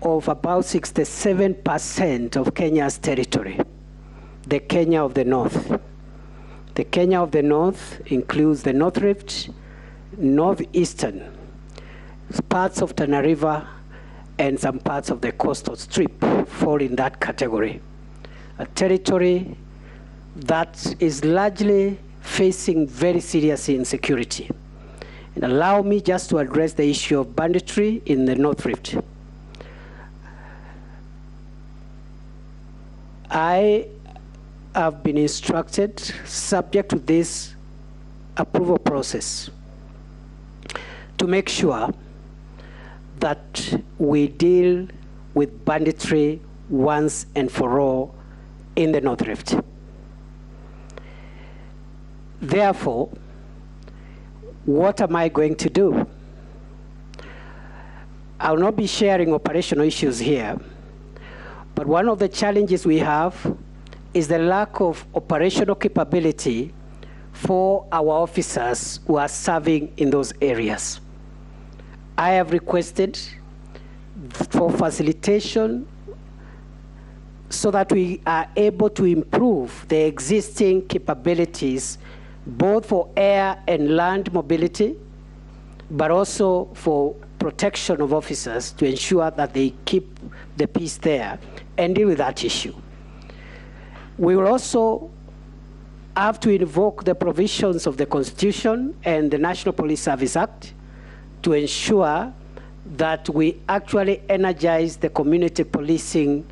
of about 67% of Kenya's territory, the Kenya of the North. The Kenya of the North includes the North Rift, Northeastern, parts of Tana River, and some parts of the coastal strip fall in that category. A territory that is largely facing very serious insecurity. And allow me just to address the issue of banditry in the North Rift. I have been instructed, subject to this approval process, to make sure that we deal with banditry once and for all in the North Rift. Therefore, what am I going to do? I'll not be sharing operational issues here, but one of the challenges we have is the lack of operational capability for our officers who are serving in those areas. I have requested for facilitation so that we are able to improve the existing capabilities both for air and land mobility, but also for protection of officers to ensure that they keep the peace there and deal with that issue. We will also have to invoke the provisions of the Constitution and the National Police Service Act to ensure that we actually energize the community policing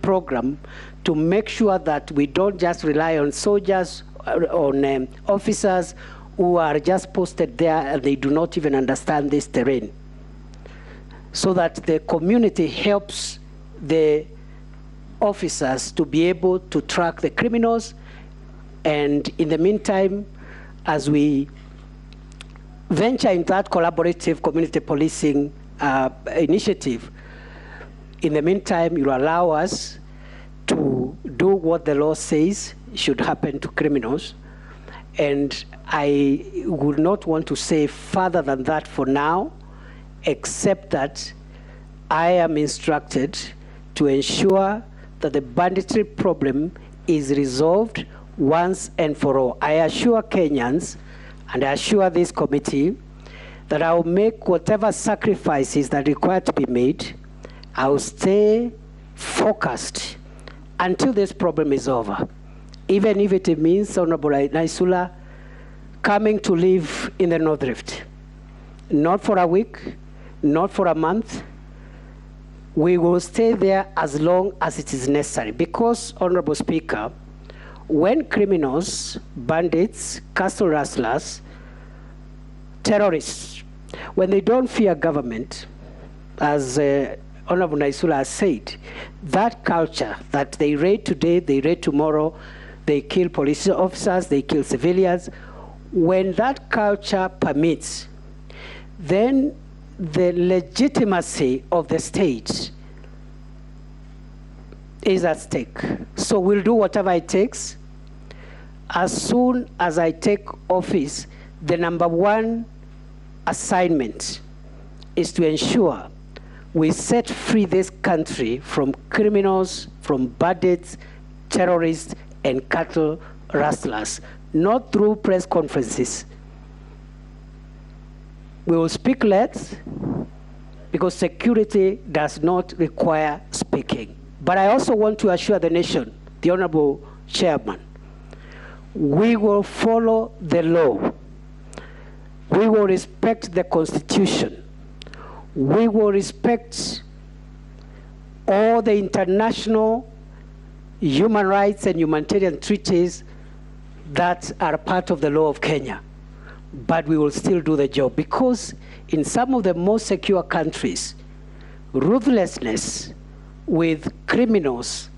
program to make sure that we don't just rely on soldiers, on officers who are just posted there and they do not even understand this terrain. So that the community helps the officers to be able to track the criminals, and in the meantime, as we venture into that collaborative community policing initiative, in the meantime, you'll allow us to do what the law says should happen to criminals. And I would not want to say further than that for now, except that I am instructed to ensure that the banditry problem is resolved once and for all. I assure Kenyans, and I assure this committee, that I will make whatever sacrifices that are required to be made. I will stay focused until this problem is over. Even if it means, Honorable Naisula, coming to live in the North Rift. Not for a week, not for a month. We will stay there as long as it is necessary. Because, Honorable Speaker, when criminals, bandits, cattle rustlers, terrorists, when they don't fear government, as Honorable Naisula has said, that culture that they raid today, they raid tomorrow, they kill police officers, they kill civilians, when that culture permits, then the legitimacy of the state is at stake. So we'll do whatever it takes. As soon as I take office, the number one assignment is to ensure we set free this country from criminals, from bandits, terrorists, and cattle rustlers, not through press conferences. We will speak less because security does not require speaking. But I also want to assure the nation, the Honorable Chairman, we will follow the law. We will respect the Constitution. We will respect all the international human rights and humanitarian treaties that are part of the law of Kenya. But we will still do the job, because in some of the most secure countries, ruthlessness with criminals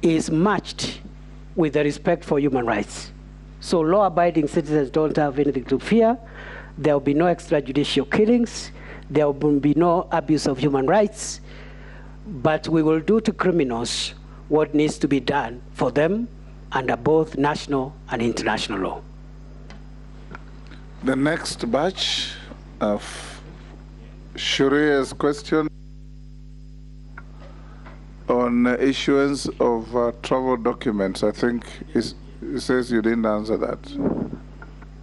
is matched with the respect for human rights. So law-abiding citizens don't have anything to fear. There will be no extrajudicial killings. There will be no abuse of human rights. but we will do to criminals what needs to be done for them under both national and international law. The next batch of Shuria's question on issuance of travel documents. I think it says you didn't answer that.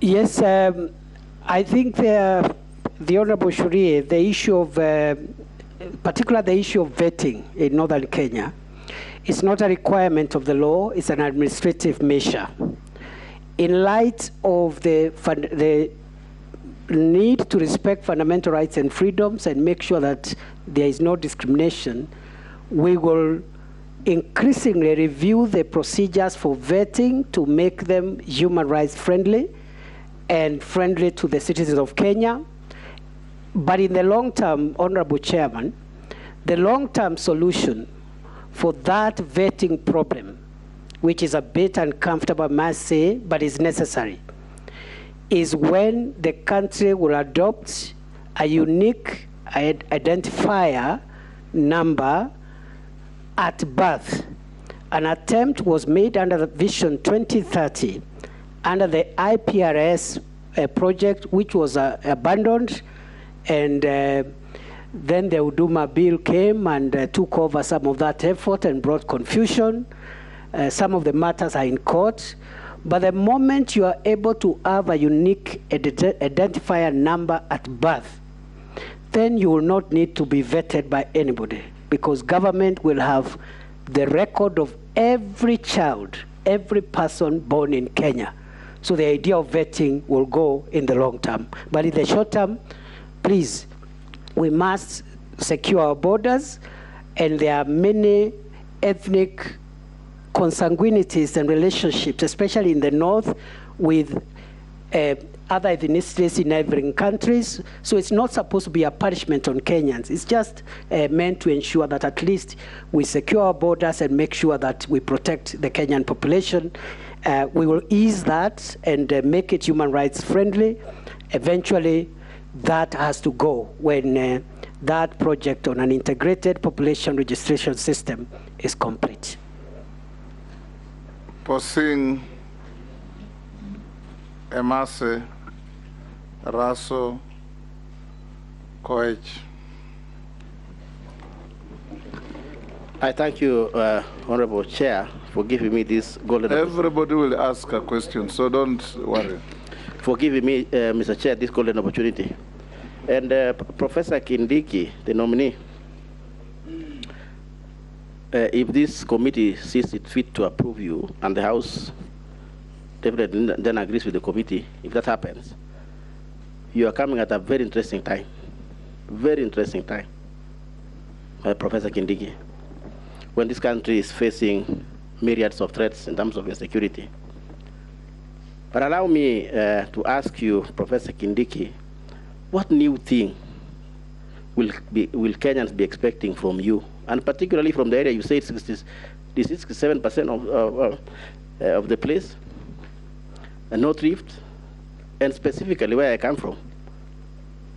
Yes, I think the Honorable Shurie, the issue of, particularly the issue of vetting in northern Kenya, is not a requirement of the law, it's an administrative measure. In light of the need to respect fundamental rights and freedoms and make sure that there is no discrimination, we will increasingly review the procedures for vetting to make them human rights friendly and friendly to the citizens of Kenya. But in the long term, Honorable Chairman, the long-term solution for that vetting problem, which is a bit uncomfortable, I must say, but is necessary, is when the country will adopt a unique identifier number at birth. An attempt was made under the Vision 2030, under the IPRS project, which was abandoned, and then the Huduma bill came and took over some of that effort and brought confusion. Some of the matters are in court. But the moment you are able to have a unique identifier number at birth, then you will not need to be vetted by anybody, because government will have the record of every child, every person born in Kenya. So the idea of vetting will go in the long term. But in the short term, please, we must secure our borders, and there are many ethnic consanguinities and relationships, especially in the north, with other ethnicities in neighboring countries. So it's not supposed to be a punishment on Kenyans. It's just meant to ensure that at least we secure our borders and make sure that we protect the Kenyan population. We will ease that and make it human rights friendly. Eventually, that has to go when that project on an integrated population registration system is complete. Posing Emase Raso Koech. I thank you, Honorable Chair, for giving me this golden opportunity. Everybody will ask a question, so don't worry. For giving me, Mr. Chair, this golden opportunity. And Professor Kindiki, the nominee, if this committee sees it fit to approve you, and the House definitely then agrees with the committee, if that happens, you are coming at a very interesting time. Very interesting time, Professor Kindiki, when this country is facing myriads of threats in terms of insecurity. But allow me to ask you, Professor Kindiki, what new thing will Kenyans be expecting from you, and particularly from the area you say 67% of the place, and North Rift, and specifically where I come from?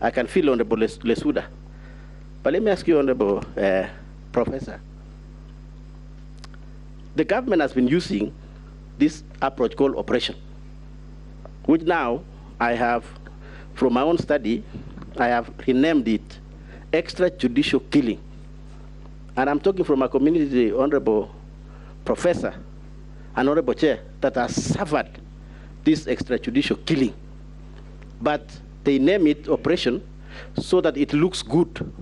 I can feel Honorable Lesuda. But let me ask you, Honorable Professor, the government has been using this approach called oppression, which now I have, from my own study, I have renamed it extrajudicial killing. And I'm talking from a community, Honorable Professor and Honorable Chair, that has suffered this extrajudicial killing. But they name it oppression so that it looks good.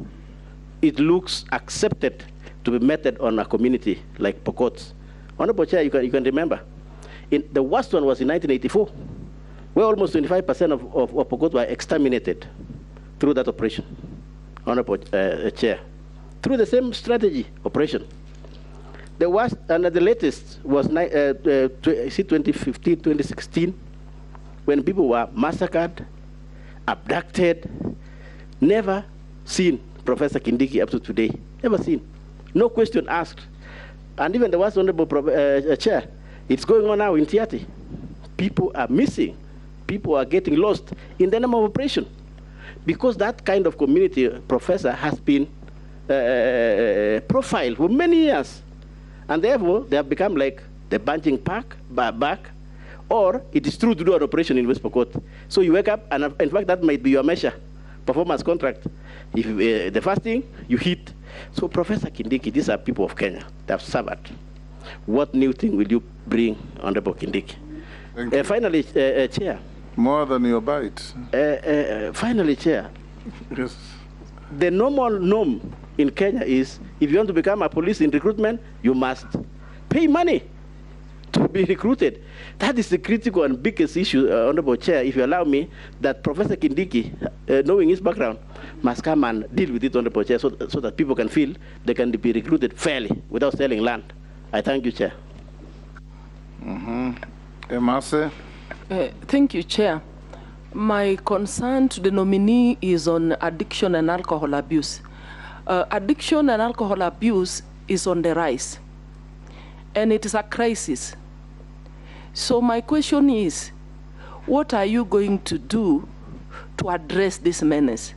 It looks accepted to be meted on a community like Pokot. Honorable Chair, you can remember. The worst one was in 1984, where almost 25% of Pokot were exterminated through that operation, Honorable Chair, through the same strategy operation. The worst, and the latest was 2015, 2016, when people were massacred, abducted, never seen, Professor Kindiki, up to today, never seen. No question asked. And even the worst, Honorable Chair, it's going on now in Tiati. People are missing. People are getting lost in the name of operation. Because that kind of community, Professor, has been profile for many years. And therefore, they have become like the bunching back, or it is true to do an operation in West Pokot. So you wake up, and in fact, that might be your measure, performance contract. If the first thing, you hit. So Professor Kindiki, these are people of Kenya. They have suffered. What new thing will you bring, Honorable Kindiki? Finally, Chair. More than your bite. Finally, Chair. Yes. The normal norm in Kenya is, if you want to become a police in recruitment, you must pay money to be recruited. That is the critical and biggest issue, Honorable Chair, if you allow me, that Professor Kindiki, knowing his background, must come and deal with it, Honorable Chair, so that people can feel they can be recruited fairly without selling land. I thank you, Chair. Emase? Thank you, Chair. My concern to the nominee is on addiction and alcohol abuse. Addiction and alcohol abuse is on the rise, and it is a crisis. So my question is, what are you going to do to address this menace?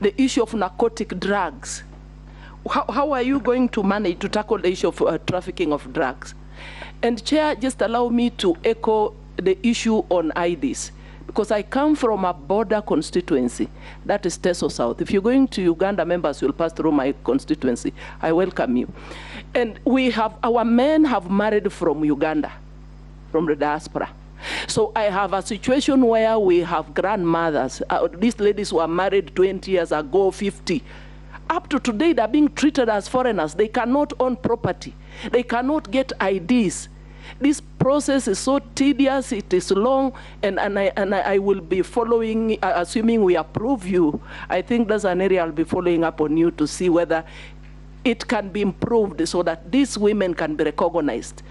The issue of narcotic drugs. How are you going to manage to tackle the issue of trafficking of drugs? And Chair, just allow me to echo the issue on IDs, because I come from a border constituency, that is Teso South. If you're going to Uganda, members will pass through my constituency. I welcome you. And our men have married from Uganda, from the diaspora. So I have a situation where we have grandmothers. These ladies were married 20 years ago, 50. Up to today, they're being treated as foreigners. They cannot own property. They cannot get IDs. This process is so tedious, it is long, and I will be following, assuming we approve you. I think that's an area I'll be following up on you to see whether it can be improved so that these women can be recognized.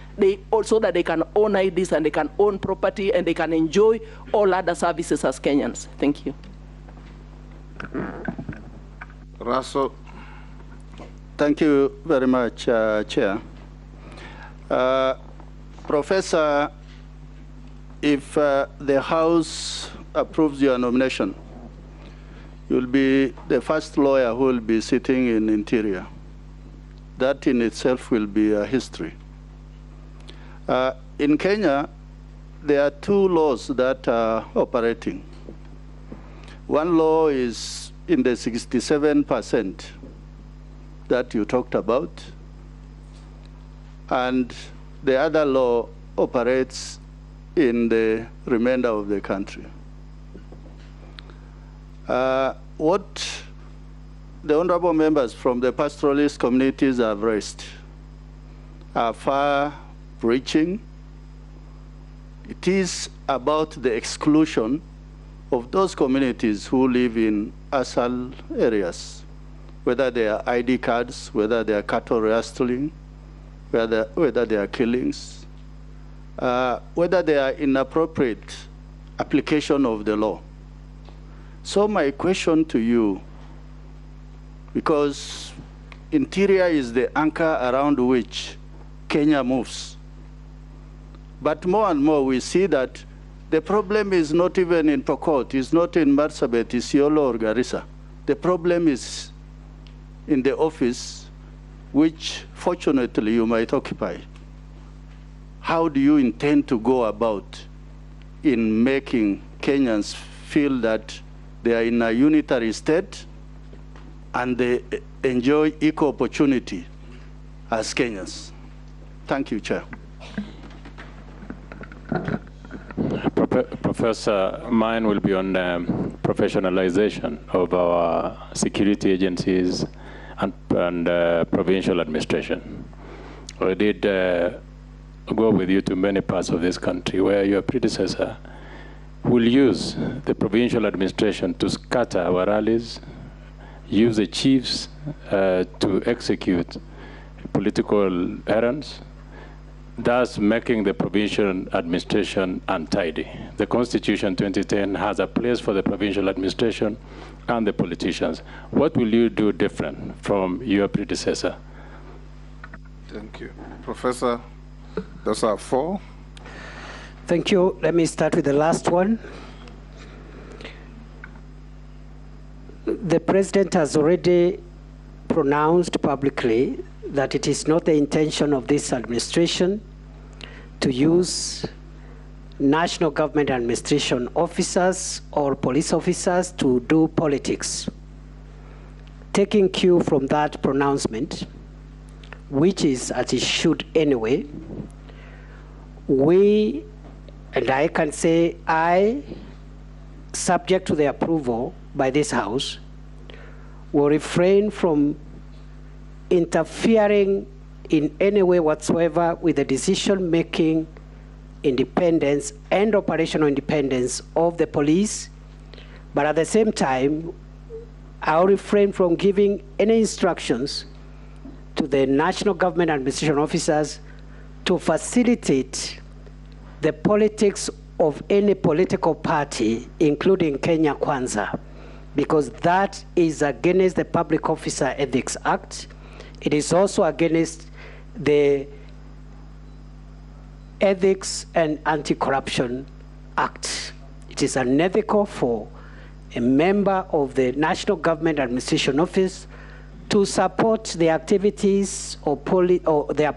So that they can own IDs and they can own property and they can enjoy all other services as Kenyans. Thank you. Russell. Thank you very much, Chair. Professor, if the House approves your nomination, you'll be the first lawyer who will be sitting in Interior. That in itself will be a history. In Kenya, there are two laws that are operating. One law is in the 67% that you talked about, and the other law operates in the remainder of the country. What the honorable members from the pastoralist communities have raised are far-reaching. It is about the exclusion of those communities who live in ASAL areas, whether they are ID cards, whether they are cattle rustling, whether they are killings, whether they are inappropriate application of the law. So my question to you, because Interior is the anchor around which Kenya moves, but more and more we see that the problem is not even in Pokot, it's not in Marsabit, Isiolo, or Garissa. The problem is in the office, which fortunately you might occupy. How do you intend to go about in making Kenyans feel that they are in a unitary state and they enjoy equal opportunity as Kenyans? Thank you, Chair. Professor, mine will be on professionalization of our security agencies and provincial administration. I did go with you to many parts of this country where your predecessor will use the provincial administration to scatter our rallies, use the chiefs to execute political errands, thus making the provincial administration untidy. The Constitution 2010 has a place for the provincial administration and the politicians. What will you do different from your predecessor? Thank you. Professor, those are 4. Thank you. Let me start with the last one. The President has already pronounced publicly that it is not the intention of this administration to use national government administration officers or police officers to do politics. Taking cue from that pronouncement, which is as it should anyway, we, and I can say I, subject to the approval by this House, will refrain from interfering in any way whatsoever with the decision-making independence and operational independence of the police, but at the same time, I'll refrain from giving any instructions to the national government administration officers to facilitate the politics of any political party, including Kenya Kwanza, because that is against the Public Officer Ethics Act. It is also against the Ethics and Anti-Corruption Act. It is unethical for a member of the National Government Administration Office to support the activities or the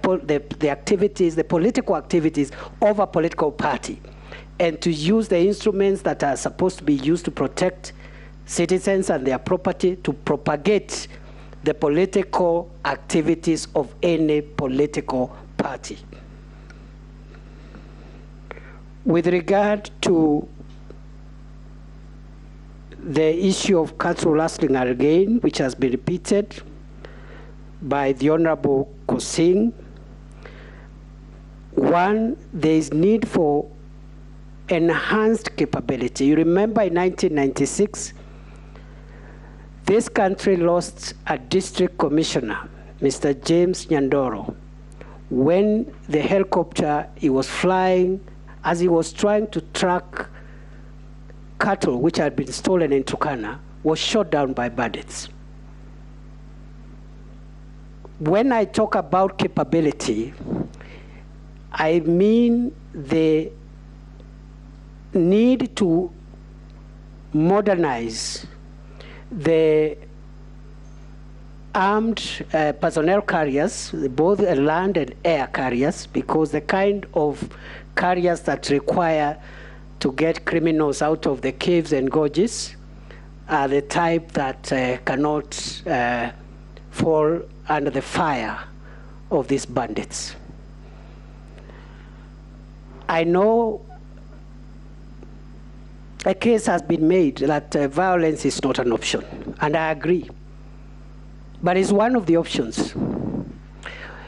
political activities of a political party, and to use the instruments that are supposed to be used to protect citizens and their property to propagate the political activities of any political party. With regard to the issue of cultural rustling again, which has been repeated by the Honorable Kosing, one, there is need for enhanced capability. You remember in 1996, this country lost a district commissioner, Mr. James Nyandoro, when the helicopter he was flying, as he was trying to track cattle which had been stolen in Turkana, was shot down by bandits. When I talk about capability, I mean the need to modernize the armed personnel carriers, both land and air carriers, because the kind of carriers that require to get criminals out of the caves and gorges are the type that cannot fall under the fire of these bandits. I know a case has been made that violence is not an option, and I agree. But it's one of the options.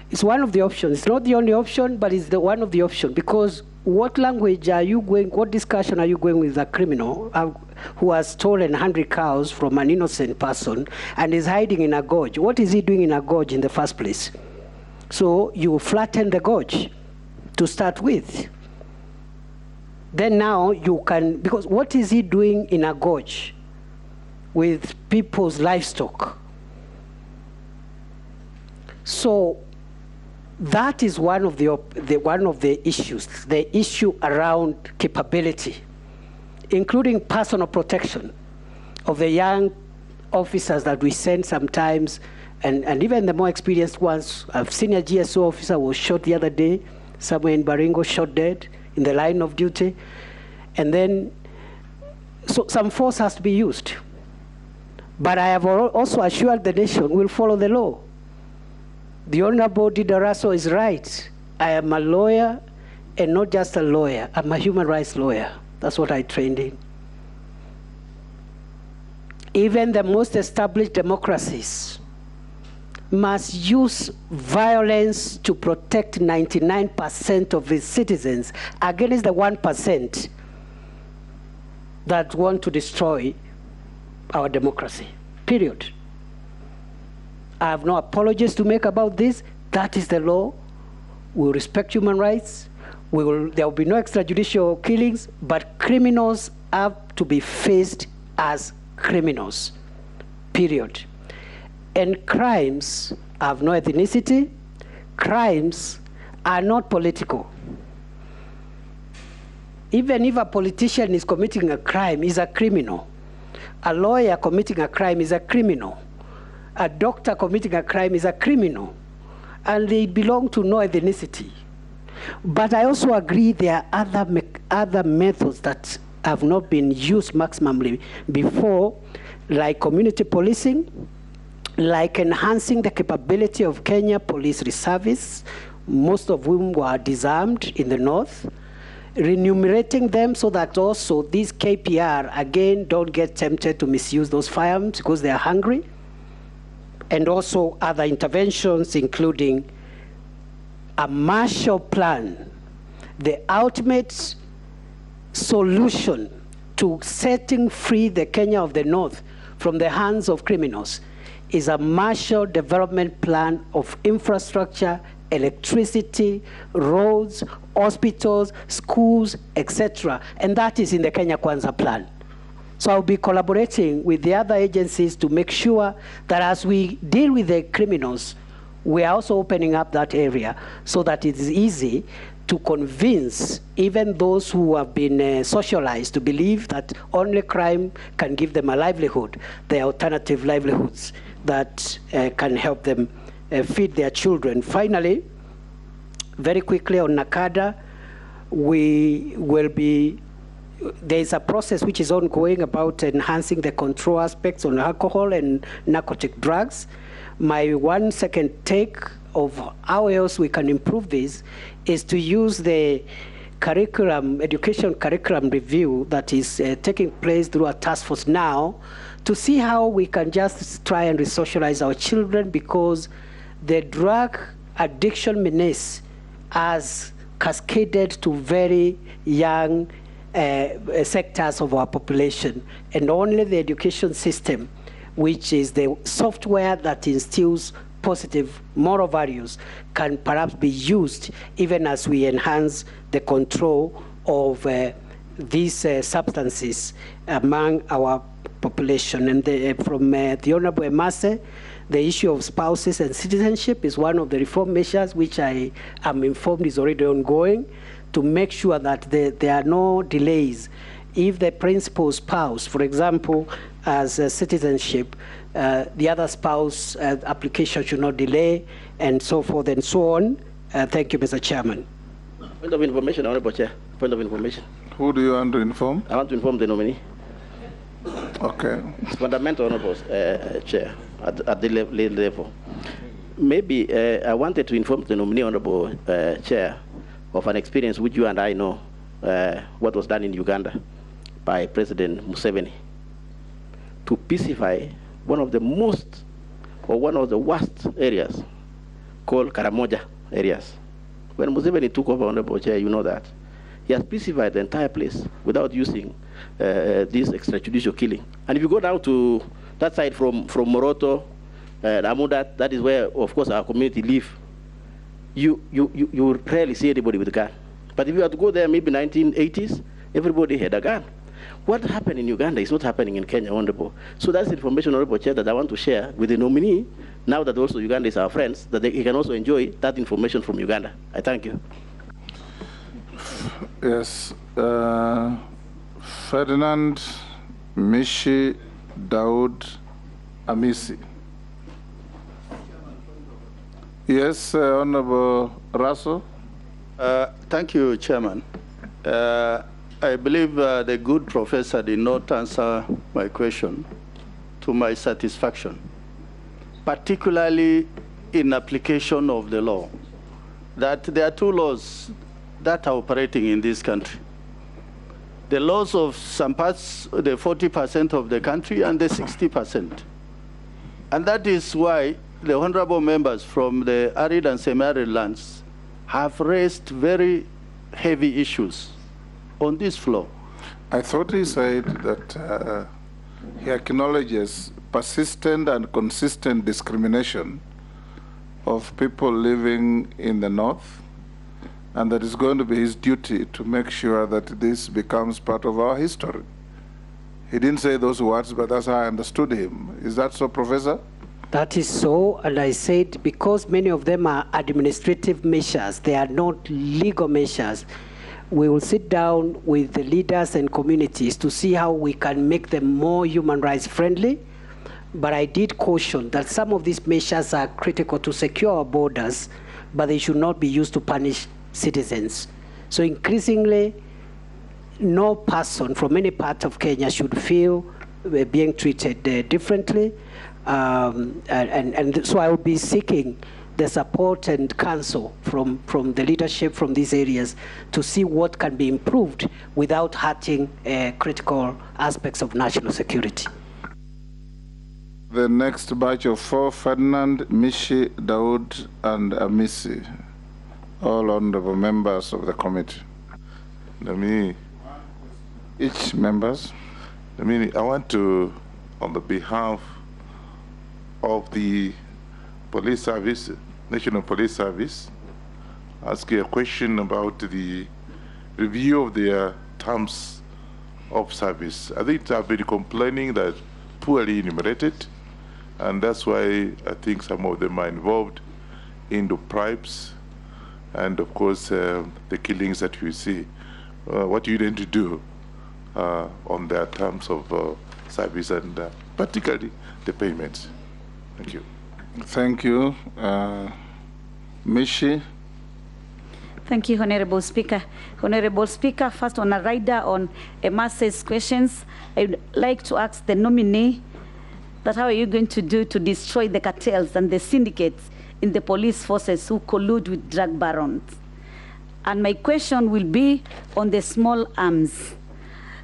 It's one of the options. It's not the only option, but it's one of the options, because what language are you going, what discussion are you going with a criminal who has stolen 100 cows from an innocent person and is hiding in a gorge? What is he doing in a gorge in the first place? So you flatten the gorge to start with. Then now you can, because what is he doing in a gorge with people's livestock? So that is one of the issues, the issue around capability, including personal protection of the young officers that we send sometimes, and even the more experienced ones. I've seen a GSO officer was shot the other day, somewhere in Baringo, shot dead in the line of duty. And then, so some force has to be used. But I have also assured the nation we'll follow the law. The Honorable Didaraso is right. I am a lawyer, and not just a lawyer. I'm a human rights lawyer. That's what I trained in. Even the most established democracies must use violence to protect 99% of its citizens against the 1% that want to destroy our democracy, period. I have no apologies to make about this. That is the law. We will respect human rights. There will be no extrajudicial killings, but criminals have to be faced as criminals, period. And crimes have no ethnicity. Crimes are not political. Even if a politician is committing a crime, he's a criminal. A lawyer committing a crime is a criminal. a doctor committing a crime is a criminal, and they belong to no ethnicity. But I also agree there are other methods that have not been used maximally before, like community policing, like enhancing the capability of Kenya Police Reservice, most of whom were disarmed in the north, remunerating them so that also these KPR, again, don't get tempted to misuse those firearms because they are hungry, and also other interventions, including a Marshall Plan. The ultimate solution to setting free the Kenya of the North from the hands of criminals is a Marshall Development Plan of infrastructure, electricity, roads, hospitals, schools, etc. And that is in the Kenya Kwanza plan. So I'll be collaborating with the other agencies to make sure that as we deal with the criminals, we are also opening up that area so that it is easy to convince even those who have been socialized to believe that only crime can give them a livelihood. There are alternative livelihoods that can help them feed their children. Finally, very quickly on NACADA, there's a process which is ongoing about enhancing the control aspects on alcohol and narcotic drugs. My 1 second take of how else we can improve this is to use the education curriculum review that is taking place through a task force now to see how we can just try and resocialize our children, because the drug addiction menace has cascaded to very young sectors of our population, and only the education system, which is the software that instills positive moral values, can perhaps be used even as we enhance the control of these substances among our population. And from the Honorable Emase, the issue of spouses and citizenship is one of the reform measures which I am informed is already ongoing, to make sure that there are no delays. If the principal spouse, for example, has citizenship, the other spouse application should not delay, and so forth and so on. Thank you, Mr. Chairman. Point of information, Honorable Chair. Point of information. Who do you want to inform? I want to inform the nominee. Okay. It's fundamental, Honorable Chair, at the level. Maybe I wanted to inform the nominee, Honorable Chair, of an experience which you and I know, what was done in Uganda by President Museveni to pacify one of the worst areas called Karamoja areas. When Museveni took over, Honorable Chair, you know that. He has pacified the entire place without using this extrajudicial killing. And if you go down to that side from Moroto, Amudat, that is where, of course, our community live, you rarely see anybody with a gun. But if you had to go there, maybe 1980s, everybody had a gun. What happened in Uganda is not happening in Kenya, Honorable. So that's information, Honorable Chair, that I want to share with the nominee, now that also Uganda is our friends, that he can also enjoy that information from Uganda. I thank you. Yes. Ferdinand Mishi Daud Amisi. Yes, Honorable Russell. Thank you, Chairman. I believe the good professor did not answer my question to my satisfaction, particularly in application of the law, that there are two laws that are operating in this country. The laws of some parts, the 40% of the country, and the 60%. And that is why the honorable members from the arid and semi-arid lands have raised very heavy issues on this floor. I thought he said that he acknowledges persistent and consistent discrimination of people living in the north, and that it's going to be his duty to make sure that this becomes part of our history. He didn't say those words, but that's how I understood him. Is that so, Professor? That is so, and I said because many of them are administrative measures, they are not legal measures, we will sit down with the leaders and communities to see how we can make them more human rights friendly, But I did caution that some of these measures are critical to secure our borders, but they should not be used to punish citizens. So increasingly, no person from any part of Kenya should feel being treated differently. And so I will be seeking the support and counsel from the leadership from these areas to see what can be improved without hurting critical aspects of national security. The next batch of 4, Ferdinand, Mishi, Daud, and Amisi, all honorable members of the committee. Each members. I want to, on the behalf of the police service, National Police Service, ask you a question about the review of their terms of service. I think I've been complaining that poorly enumerated, and that's why I think some of them are involved in the bribes and, of course, the killings that we see. What do you intend to do on their terms of service and particularly the payments? Thank you. Thank you. Mishi. Thank you, Honorable Speaker. Honorable Speaker, first on a rider on Emase's questions, I would like to ask the nominee that how are you going to do to destroy the cartels and the syndicates in the police forces who collude with drug barons? And my question will be on the small arms.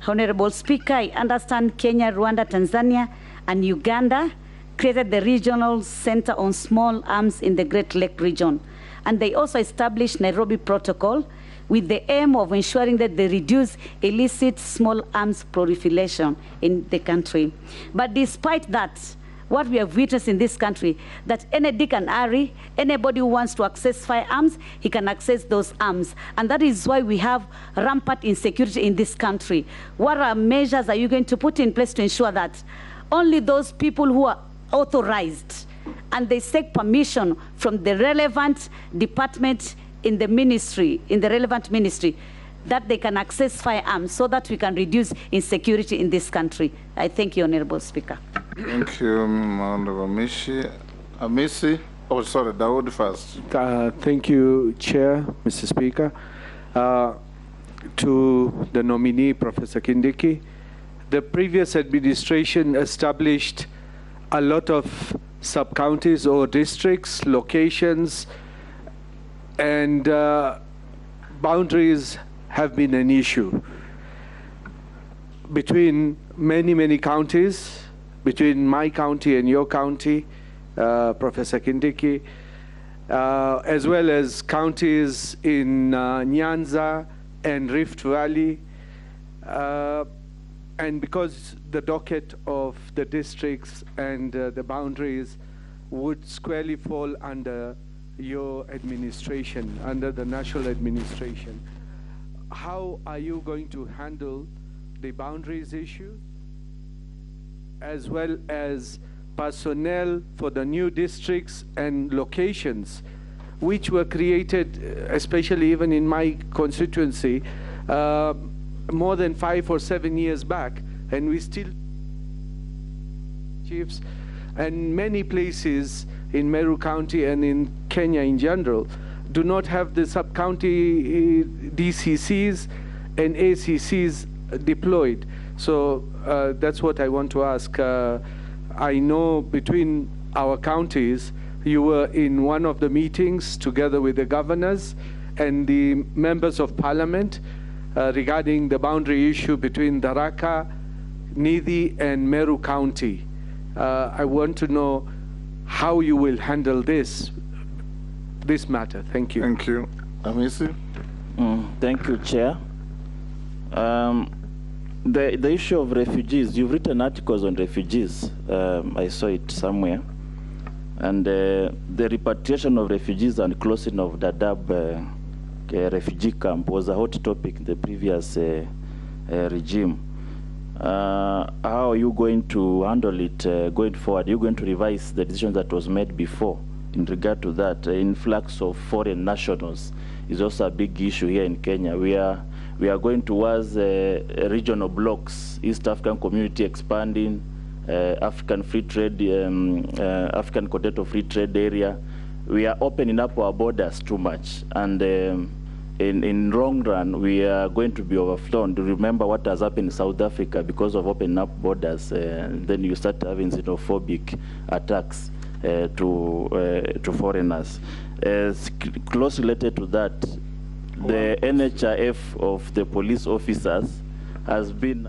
Honorable Speaker, I understand Kenya, Rwanda, Tanzania, and Uganda created the Regional Center on Small Arms in the Great Lake region. And they also established Nairobi Protocol with the aim of ensuring that they reduce illicit small arms proliferation in the country. But despite that, what we have witnessed in this country, that any Dick and Harry, anybody who wants to access firearms, he can access those arms. And that is why we have rampant insecurity in this country. What measures are you going to put in place to ensure that only those people who are authorized and they seek permission from the relevant department in the ministry, in the relevant ministry, that they can access firearms so that we can reduce insecurity in this country? I thank you, Honorable Speaker. Thank you, Honorable Mishi. Amisi, oh, sorry, Dawood first. Thank you, Chair, Mr. Speaker. To the nominee, Professor Kindiki, the previous administration established a lot of sub-counties or districts, locations, and boundaries have been an issue between many counties, between my county and your county, Professor Kindiki, as well as counties in Nyanza and Rift Valley. And because the docket of the districts and the boundaries would squarely fall under your administration, under the national administration, how are you going to handle the boundaries issue, as well as personnel for the new districts and locations, which were created, especially even in my constituency, more than 5 or 7 years back, and we still chiefs, and many places in Meru County and in Kenya in general do not have the sub-county DCCs and ACCs deployed. So that's what I want to ask. I know between our counties, you were in one of the meetings together with the governors and the members of parliament regarding the boundary issue between Tharaka, Nithi, and Meru County. I want to know how you will handle this matter. Thank you. Thank you. Amisi? Thank you, Chair. The issue of refugees, you've written articles on refugees. I saw it somewhere. And the repatriation of refugees and closing of Dadaab refugee camp was a hot topic in the previous regime. How are you going to handle it going forward? Are you going to revise the decision that was made before in regard to that? Influx of foreign nationals is also a big issue here in Kenya. We are going towards regional blocks, East African community expanding, African Free Trade, African Continental Free Trade Area. We are opening up our borders too much, and in long run, we are going to be overflown. To remember what has happened in South Africa because of opening up borders, then you start having xenophobic attacks to foreigners. Close related to that, the NHIF of the police officers has been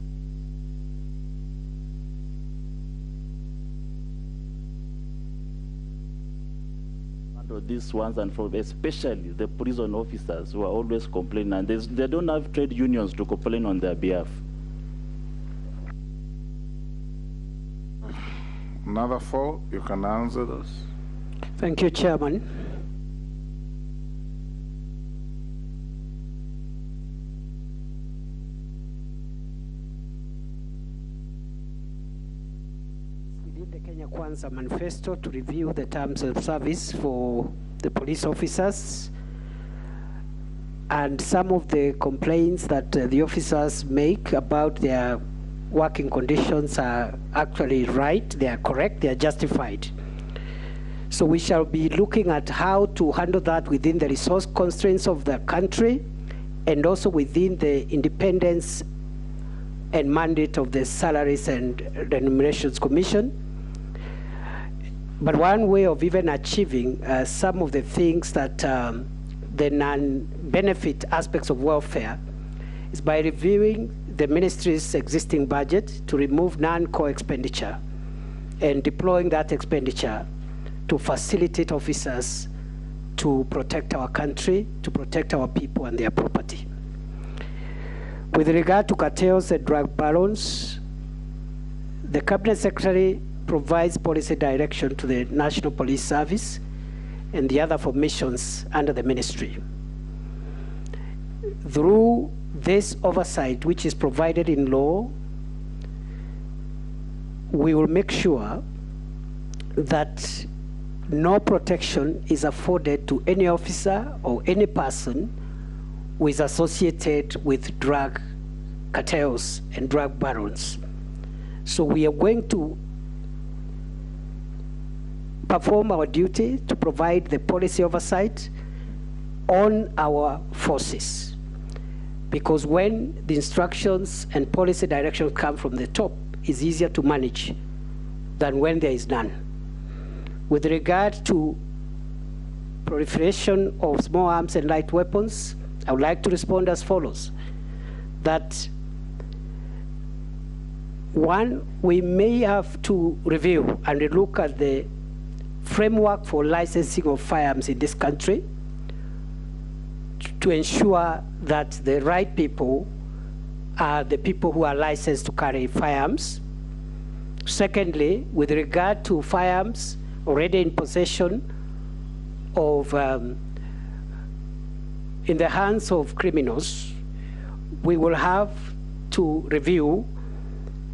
these ones, and from especially the prison officers who are always complaining, and they don't have trade unions to complain on their behalf. Another 4, you can answer those. Thank you, Chairman. The Kenya Kwanza manifesto to review the terms of service for the police officers, and some of the complaints that the officers make about their working conditions are actually right, they are correct, they are justified. So we shall be looking at how to handle that within the resource constraints of the country and also within the independence and mandate of the Salaries and Remunerations Commission. But one way of even achieving some of the things that the non-benefit aspects of welfare is by reviewing the ministry's existing budget to remove non-core expenditure and deploying that expenditure to facilitate officers to protect our country, to protect our people and their property. With regard to cartels and drug barons, the Cabinet Secretary provides policy direction to the National Police Service and the other formations under the ministry. Through this oversight, which is provided in law, we will make sure that no protection is afforded to any officer or any person who is associated with drug cartels and drug barons. So we are going to perform our duty to provide the policy oversight on our forces. Because when the instructions and policy direction come from the top, it's easier to manage than when there is none. With regard to proliferation of small arms and light weapons, I would like to respond as follows. That one, we may have to review and look at the framework for licensing of firearms in this country to ensure that the right people are the people who are licensed to carry firearms. Secondly, with regard to firearms already in possession of, in the hands of criminals, we will have to review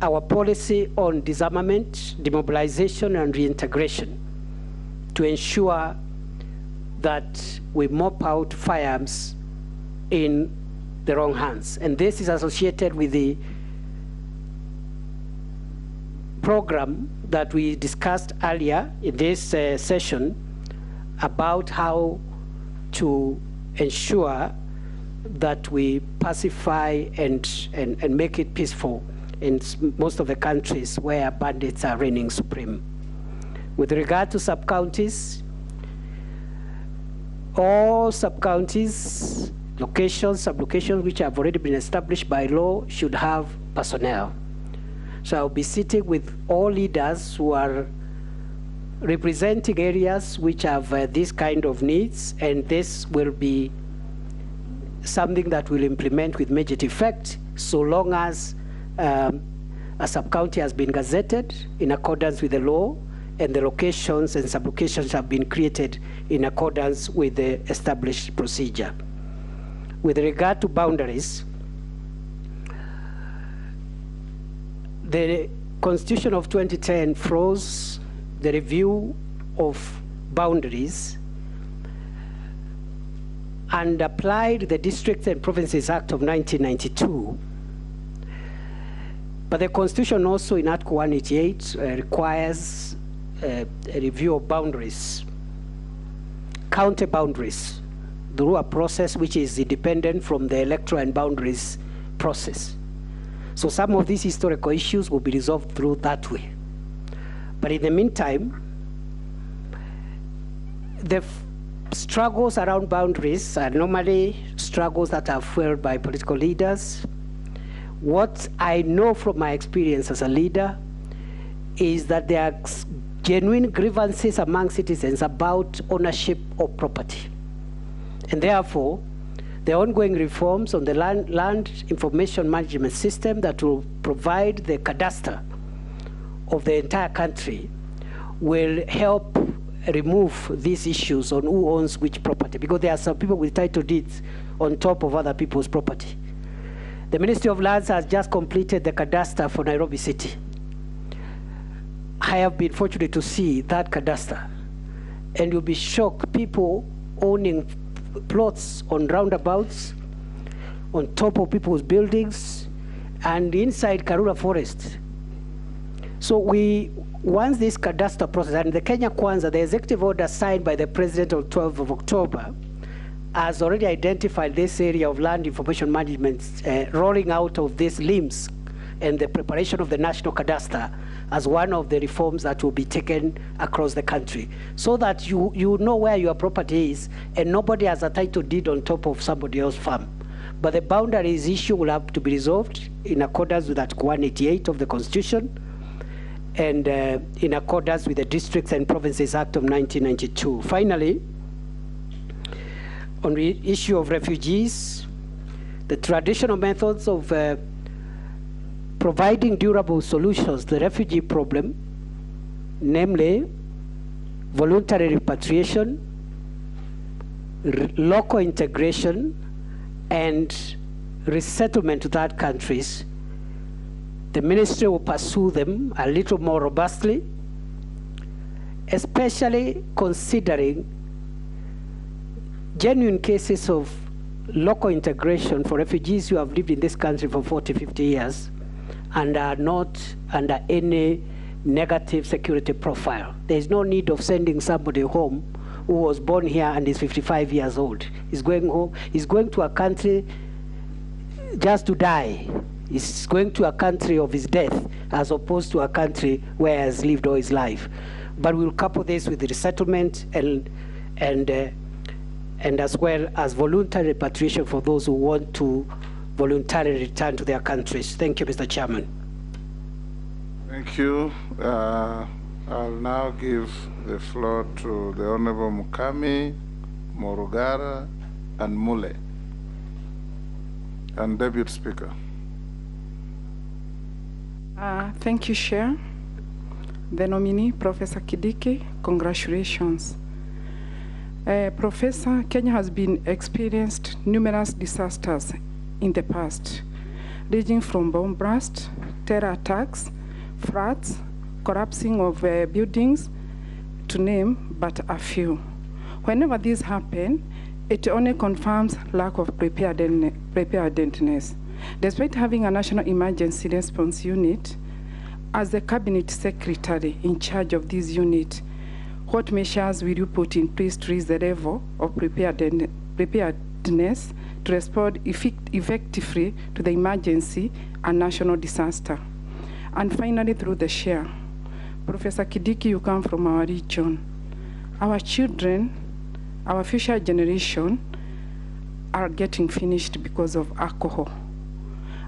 our policy on disarmament, demobilization, and reintegration to ensure that we mop out firearms in the wrong hands. And this is associated with the program that we discussed earlier in this session about how to ensure that we pacify and make it peaceful in most of the countries where bandits are reigning supreme. With regard to sub-counties, all sub-counties, locations, sub-locations which have already been established by law should have personnel. So I'll be sitting with all leaders who are representing areas which have this kind of needs, and this will be something that we'll implement with immediate effect so long as a sub-county has been gazetted in accordance with the law and the locations and sub-locations have been created in accordance with the established procedure. With regard to boundaries, the Constitution of 2010 froze the review of boundaries and applied the Districts and Provinces Act of 1992 But the Constitution also in Article 188 requires a review of boundaries, county boundaries, through a process which is independent from the electoral and boundaries process. So some of these historical issues will be resolved through that way. But in the meantime, the struggles around boundaries are normally struggles that are fueled by political leaders. What I know from my experience as a leader is that there are genuine grievances among citizens about ownership of property. And therefore, the ongoing reforms on the land information management system that will provide the cadastre of the entire country will help remove these issues on who owns which property, because there are some people with title deeds on top of other people's property. The Ministry of Lands has just completed the cadastre for Nairobi City. I have been fortunate to see that cadastre, and you'll be shocked, people owning plots on roundabouts, on top of people's buildings, and inside Karura Forest. So once this cadastre process, and the Kenya Kwanza, the executive order signed by the President on 12th of October, has already identified this area of land information management, rolling out of these limbs and the preparation of the national cadastre as one of the reforms that will be taken across the country, so that you know where your property is and nobody has a title deed on top of somebody else's farm. But the boundaries issue will have to be resolved in accordance with Article 188 of the Constitution and in accordance with the Districts and Provinces Act of 1992. Finally, on the issue of refugees, the traditional methods of providing durable solutions to the refugee problem, namely voluntary repatriation, local integration, and resettlement to third countries, the ministry will pursue them a little more robustly, especially considering genuine cases of local integration for refugees who have lived in this country for 40, 50 years and are not under any negative security profile. There's no need of sending somebody home who was born here and is 55 years old. He's going home, he's going to a country just to die. He's going to a country of his death as opposed to a country where he has lived all his life. But we'll couple this with the resettlement and as well as voluntary repatriation for those who want to voluntarily return to their countries. Thank you, Mr. Chairman. Thank you. I'll now give the floor to the Honorable Mukami, Morugara, and Mule, and Deputy Speaker. Thank you, Chair. The nominee, Professor Kindiki, congratulations. Professor, Kenya has been experienced numerous disasters in the past, ranging from bomb blast, terror attacks, floods, collapsing of buildings, to name but a few. Whenever these happen, it only confirms lack of preparedness. Despite having a national emergency response unit, as the cabinet secretary in charge of this unit, what measures will you put in place to raise the level of preparedness to respond effectively to the emergency and national disaster? And finally, through the chair, Professor Kindiki, you come from our region. Our children, our future generation, are getting finished because of alcohol.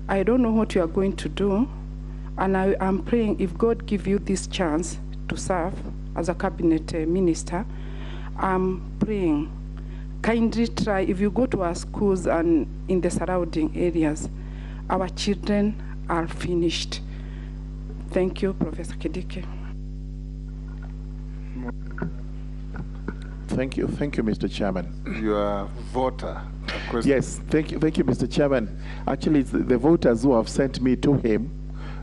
I don't know what you are going to do, and I am praying if God give you this chance to serve as a cabinet minister, I'm praying, kindly try, if you go to our schools and in the surrounding areas, our children are finished. Thank you, Professor Kindiki. Thank you, Mr. Chairman. Your voter. Yes, thank you, Mr. Chairman. Actually, it's the voters who have sent me to him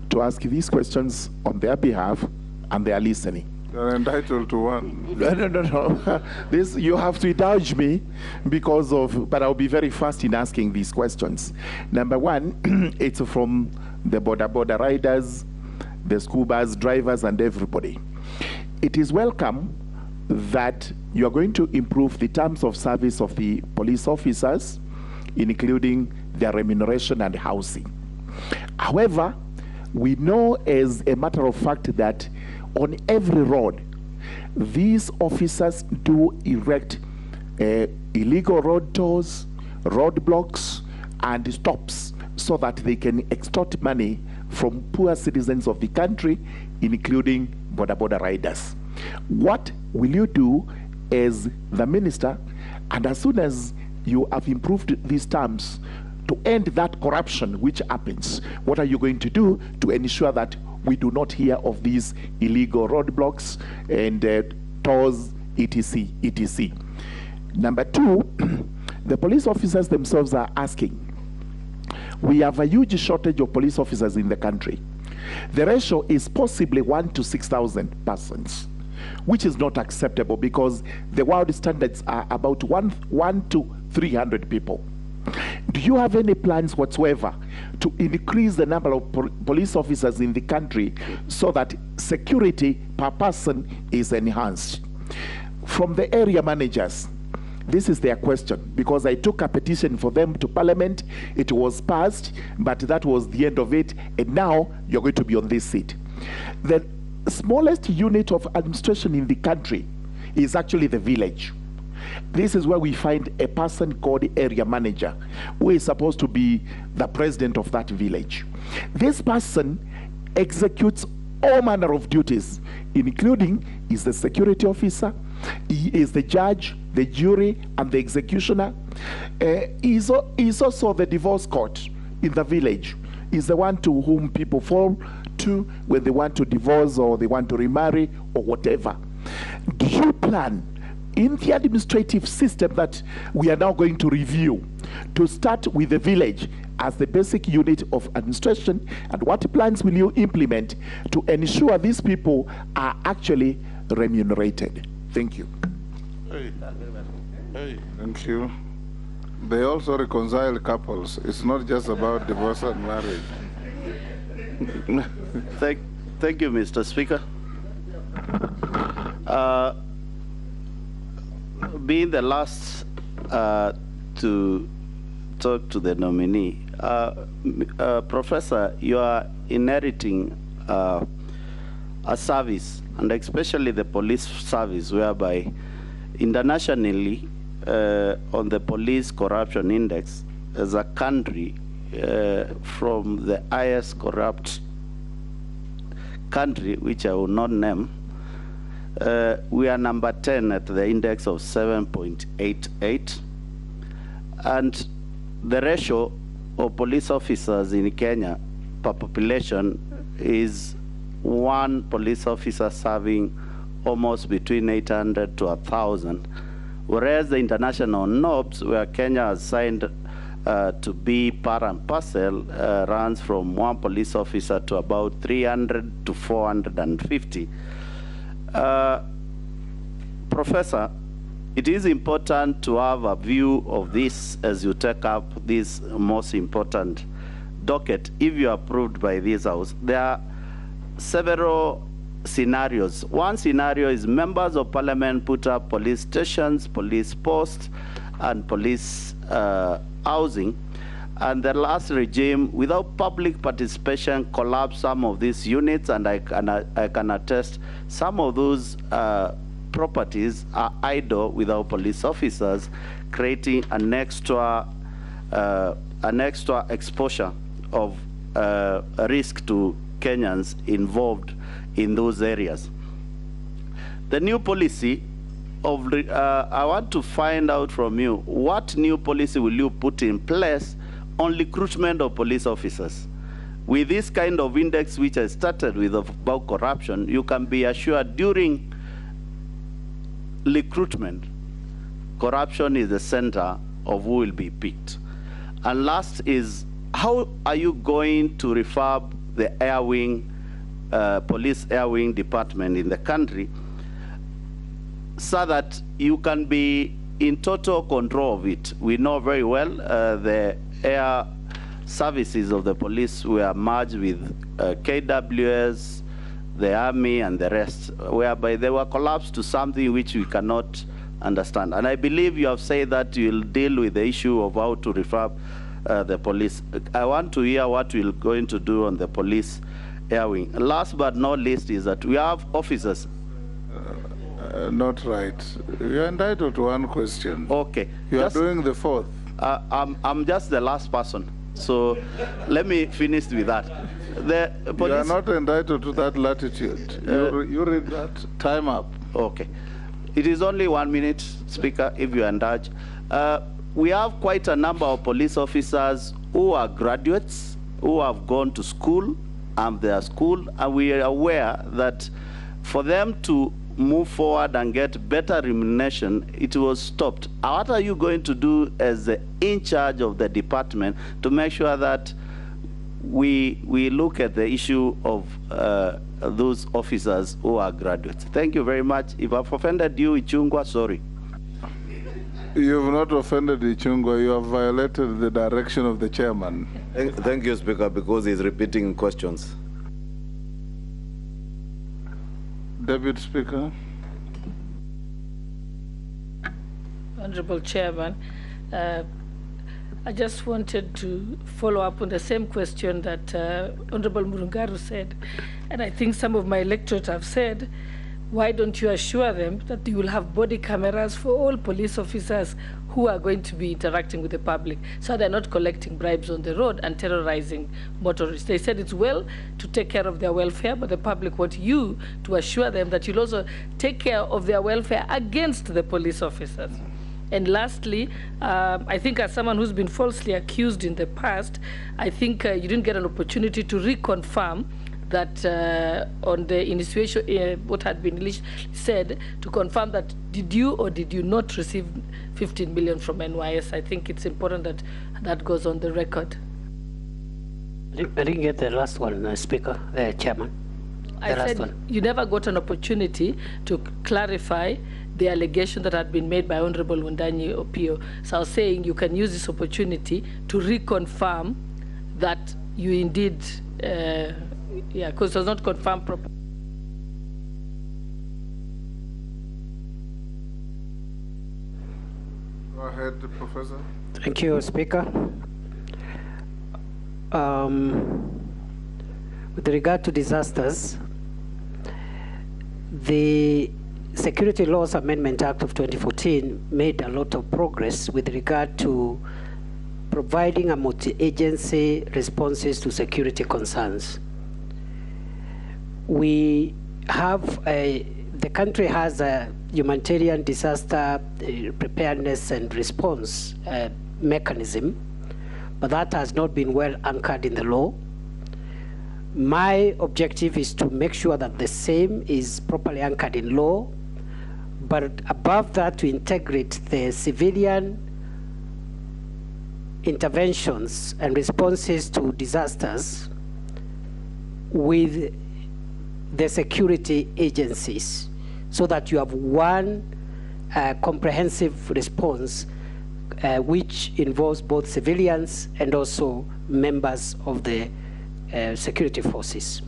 to ask these questions on their behalf, and they are listening. You're entitled to one. No. This, you have to indulge me because of, but I'll be very fast in asking these questions. Number one, it's from the border riders, the school bus drivers, and everybody. It is welcome that you are going to improve the terms of service of the police officers, including their remuneration and housing. However, we know as a matter of fact that on every road, these officers do erect illegal road tolls, roadblocks, and stops so that they can extort money from poor citizens of the country, including border riders. What will you do as the minister, and as soon as you have improved these terms, to end that corruption which happens? What are you going to do to ensure that we do not hear of these illegal roadblocks and tolls, etc., etc.? Number two, the police officers themselves are asking. We have a huge shortage of police officers in the country. The ratio is possibly 1 to 6,000 persons, which is not acceptable because the world standards are about 1 to 300 people. Do you have any plans whatsoever to increase the number of police officers in the country so that security per person is enhanced? From the area managers, this is their question, because I took a petition for them to Parliament. It was passed, but that was the end of it, and now you're going to be on this seat. The smallest unit of administration in the country is actually the village. This is where we find a person called area manager, who is supposed to be the president of that village. This person executes all manner of duties, including is the security officer, he is the judge, the jury, and the executioner. He's also the divorce court in the village. He's the one to whom people fall to when they want to divorce or they want to remarry or whatever. Do you plan in the administrative system that we are now going to review to start with the village as the basic unit of administration, and what plans will you implement to ensure these people are actually remunerated? Thank you. Hey, thank you. They also reconcile couples. It's not just about divorce and marriage. Thank you, Mr. Speaker. Being the last to talk to the nominee, Professor, you are inheriting a service, and especially the police service, whereby internationally on the police corruption index, as a country from the highest corrupt country, which I will not name, we are number 10 at the index of 7.88, and the ratio of police officers in Kenya per population is 1 police officer serving almost between 800 to 1,000, whereas the international norms, where Kenya has signed to be part and parcel, runs from 1 police officer to about 300 to 450. Professor, it is important to have a view of this as you take up this most important docket. If you are approved by this House, there are several scenarios. One scenario is members of parliament put up police stations, police posts, and police housing. And the last regime, without public participation, collapsed some of these units, and I can attest some of those properties are idle without police officers, creating an extra exposure of risk to Kenyans involved in those areas. The new policy of, I want to find out from you, what new policy will you put in place on recruitment of police officers? With this kind of index which I started with about corruption, you can be assured during recruitment, corruption is the center of who will be picked. And last is, how are you going to refurb the air wing, police air wing department in the country, so that you can be in total control of it? We know very well the air services of the police were merged with KWS, the army, and the rest, whereby they were collapsed to something which we cannot understand. And I believe you have said that you'll deal with the issue of how to refurb the police. I want to hear what we're going to do on the police air wing. Last but not least is that we have officers. Not right. You're entitled to one question. Okay. You are doing the fourth. I'm just the last person. So let me finish with that. The police, you are not entitled to that latitude. You read that. Time up. Okay. It is only 1 minute, Speaker, if you indulge. We have quite a number of police officers who are graduates, who have gone to school, and their school, and we are aware that for them to move forward and get better remuneration, it was stopped. What are you going to do as the in charge of the department to make sure that we look at the issue of those officers who are graduates? Thank you very much. If I've offended you, Ichungwa, sorry. You have not offended Ichungwa. You have violated the direction of the chairman. Thank you, Speaker, because he's repeating questions. Deputy Speaker. Honorable Chairman, I just wanted to follow up on the same question that Honorable Murungaru said, and I think some of my electorate have said, why don't you assure them that you will have body cameras for all police officers who are going to be interacting with the public, so they're not collecting bribes on the road and terrorizing motorists? They said it's well to take care of their welfare, but the public want you to assure them that you'll also take care of their welfare against the police officers. And lastly, I think as someone who's been falsely accused in the past, I think you didn't get an opportunity to reconfirm that on the initiation, what had been said, to confirm that did you or did you not receive 15 million from NYS. I think it's important that that goes on the record. I didn't get the last one, Speaker, Chairman. I said you never got an opportunity to clarify the allegation that had been made by Honorable Wundanyi Opio. So I was saying you can use this opportunity to reconfirm that you indeed, yeah, because it was not confirmed properly. Go ahead, Professor. Thank you, Speaker. With regard to disasters, the Security Laws Amendment Act of 2014 made a lot of progress with regard to providing a multi-agency responses to security concerns. We have the country has a humanitarian disaster preparedness and response mechanism, but that has not been well anchored in the law. My objective is to make sure that the same is properly anchored in law, but above that, to integrate the civilian interventions and responses to disasters with the security agencies, so that you have one comprehensive response which involves both civilians and also members of the security forces.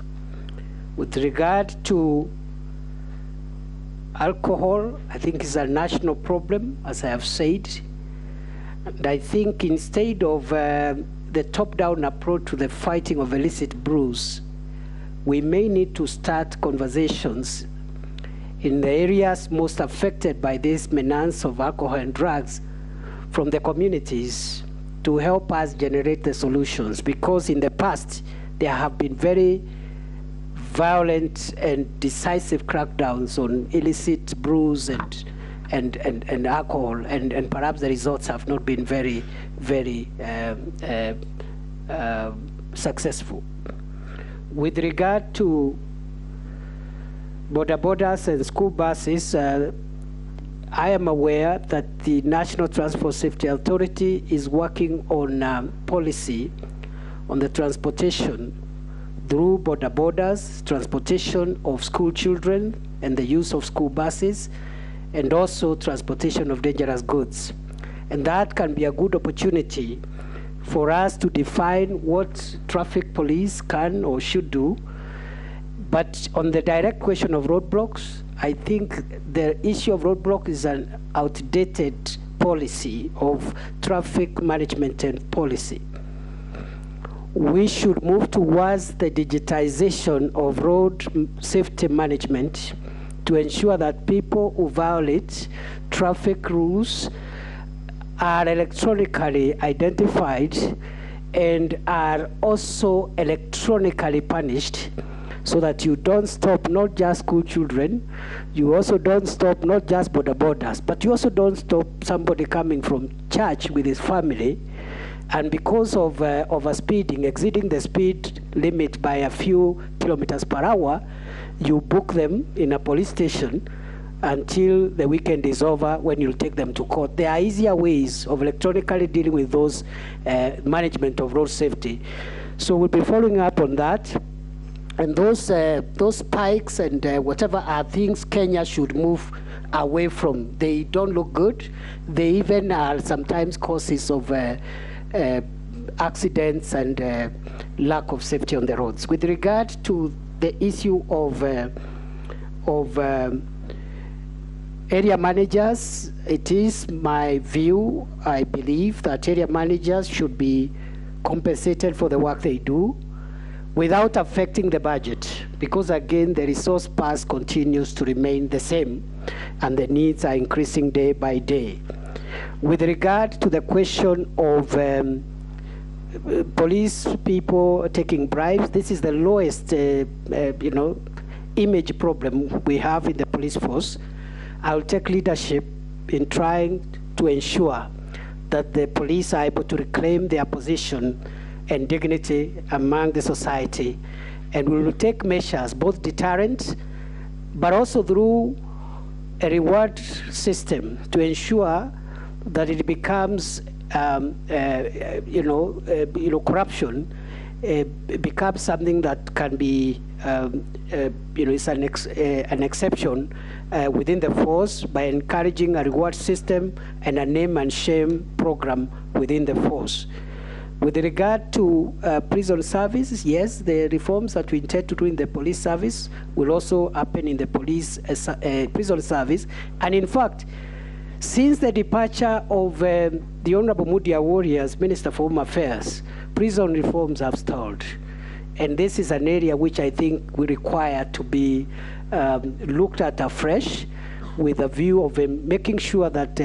With regard to alcohol, I think it's a national problem, as I have said. And I think instead of the top-down approach to the fighting of illicit brews, we may need to start conversations in the areas most affected by this menace of alcohol and drugs from the communities to help us generate the solutions. Because in the past, there have been very violent and decisive crackdowns on illicit brews and alcohol, and perhaps the results have not been very, very successful. With regard to border borders and school buses, I am aware that the National Transport Safety Authority is working on policy on the transportation through border borders, transportation of school children and the use of school buses, and also transportation of dangerous goods. And that can be a good opportunity for us to define what traffic police can or should do. But on the direct question of roadblocks, I think the issue of roadblock is an outdated policy of traffic management and policy. We should move towards the digitization of road safety management to ensure that people who violate traffic rules are electronically identified and are also electronically punished, so that you don't stop not just school children, you also don't stop not just border borders, but you also don't stop somebody coming from church with his family, and because of overspeeding, exceeding the speed limit by a few kilometers per hour, you book them in a police station until the weekend is over, when you'll take them to court. There are easier ways of electronically dealing with those management of road safety. So we'll be following up on that. And those spikes and whatever are things Kenya should move away from. They don't look good. They even are sometimes causes of accidents and lack of safety on the roads. With regard to the issue of area managers, it is my view, I believe, that area managers should be compensated for the work they do without affecting the budget, because again, the resource pass continues to remain the same and the needs are increasing day by day. With regard to the question of police people taking bribes, this is the lowest image problem we have in the police force. I'll take leadership in trying to ensure that the police are able to reclaim their position and dignity among the society. And we will take measures, both deterrent, but also through a reward system to ensure that it becomes, corruption becomes something that can be, it's an exception within the force, by encouraging a reward system and a name and shame program within the force. With regard to prison services, yes, the reforms that we intend to do in the police service will also happen in the police prison service. And in fact, since the departure of the Honorable Mudia Warriors, Minister for Home Affairs, prison reforms have stalled. And this is an area which I think we require to be looked at afresh, with a view of making sure that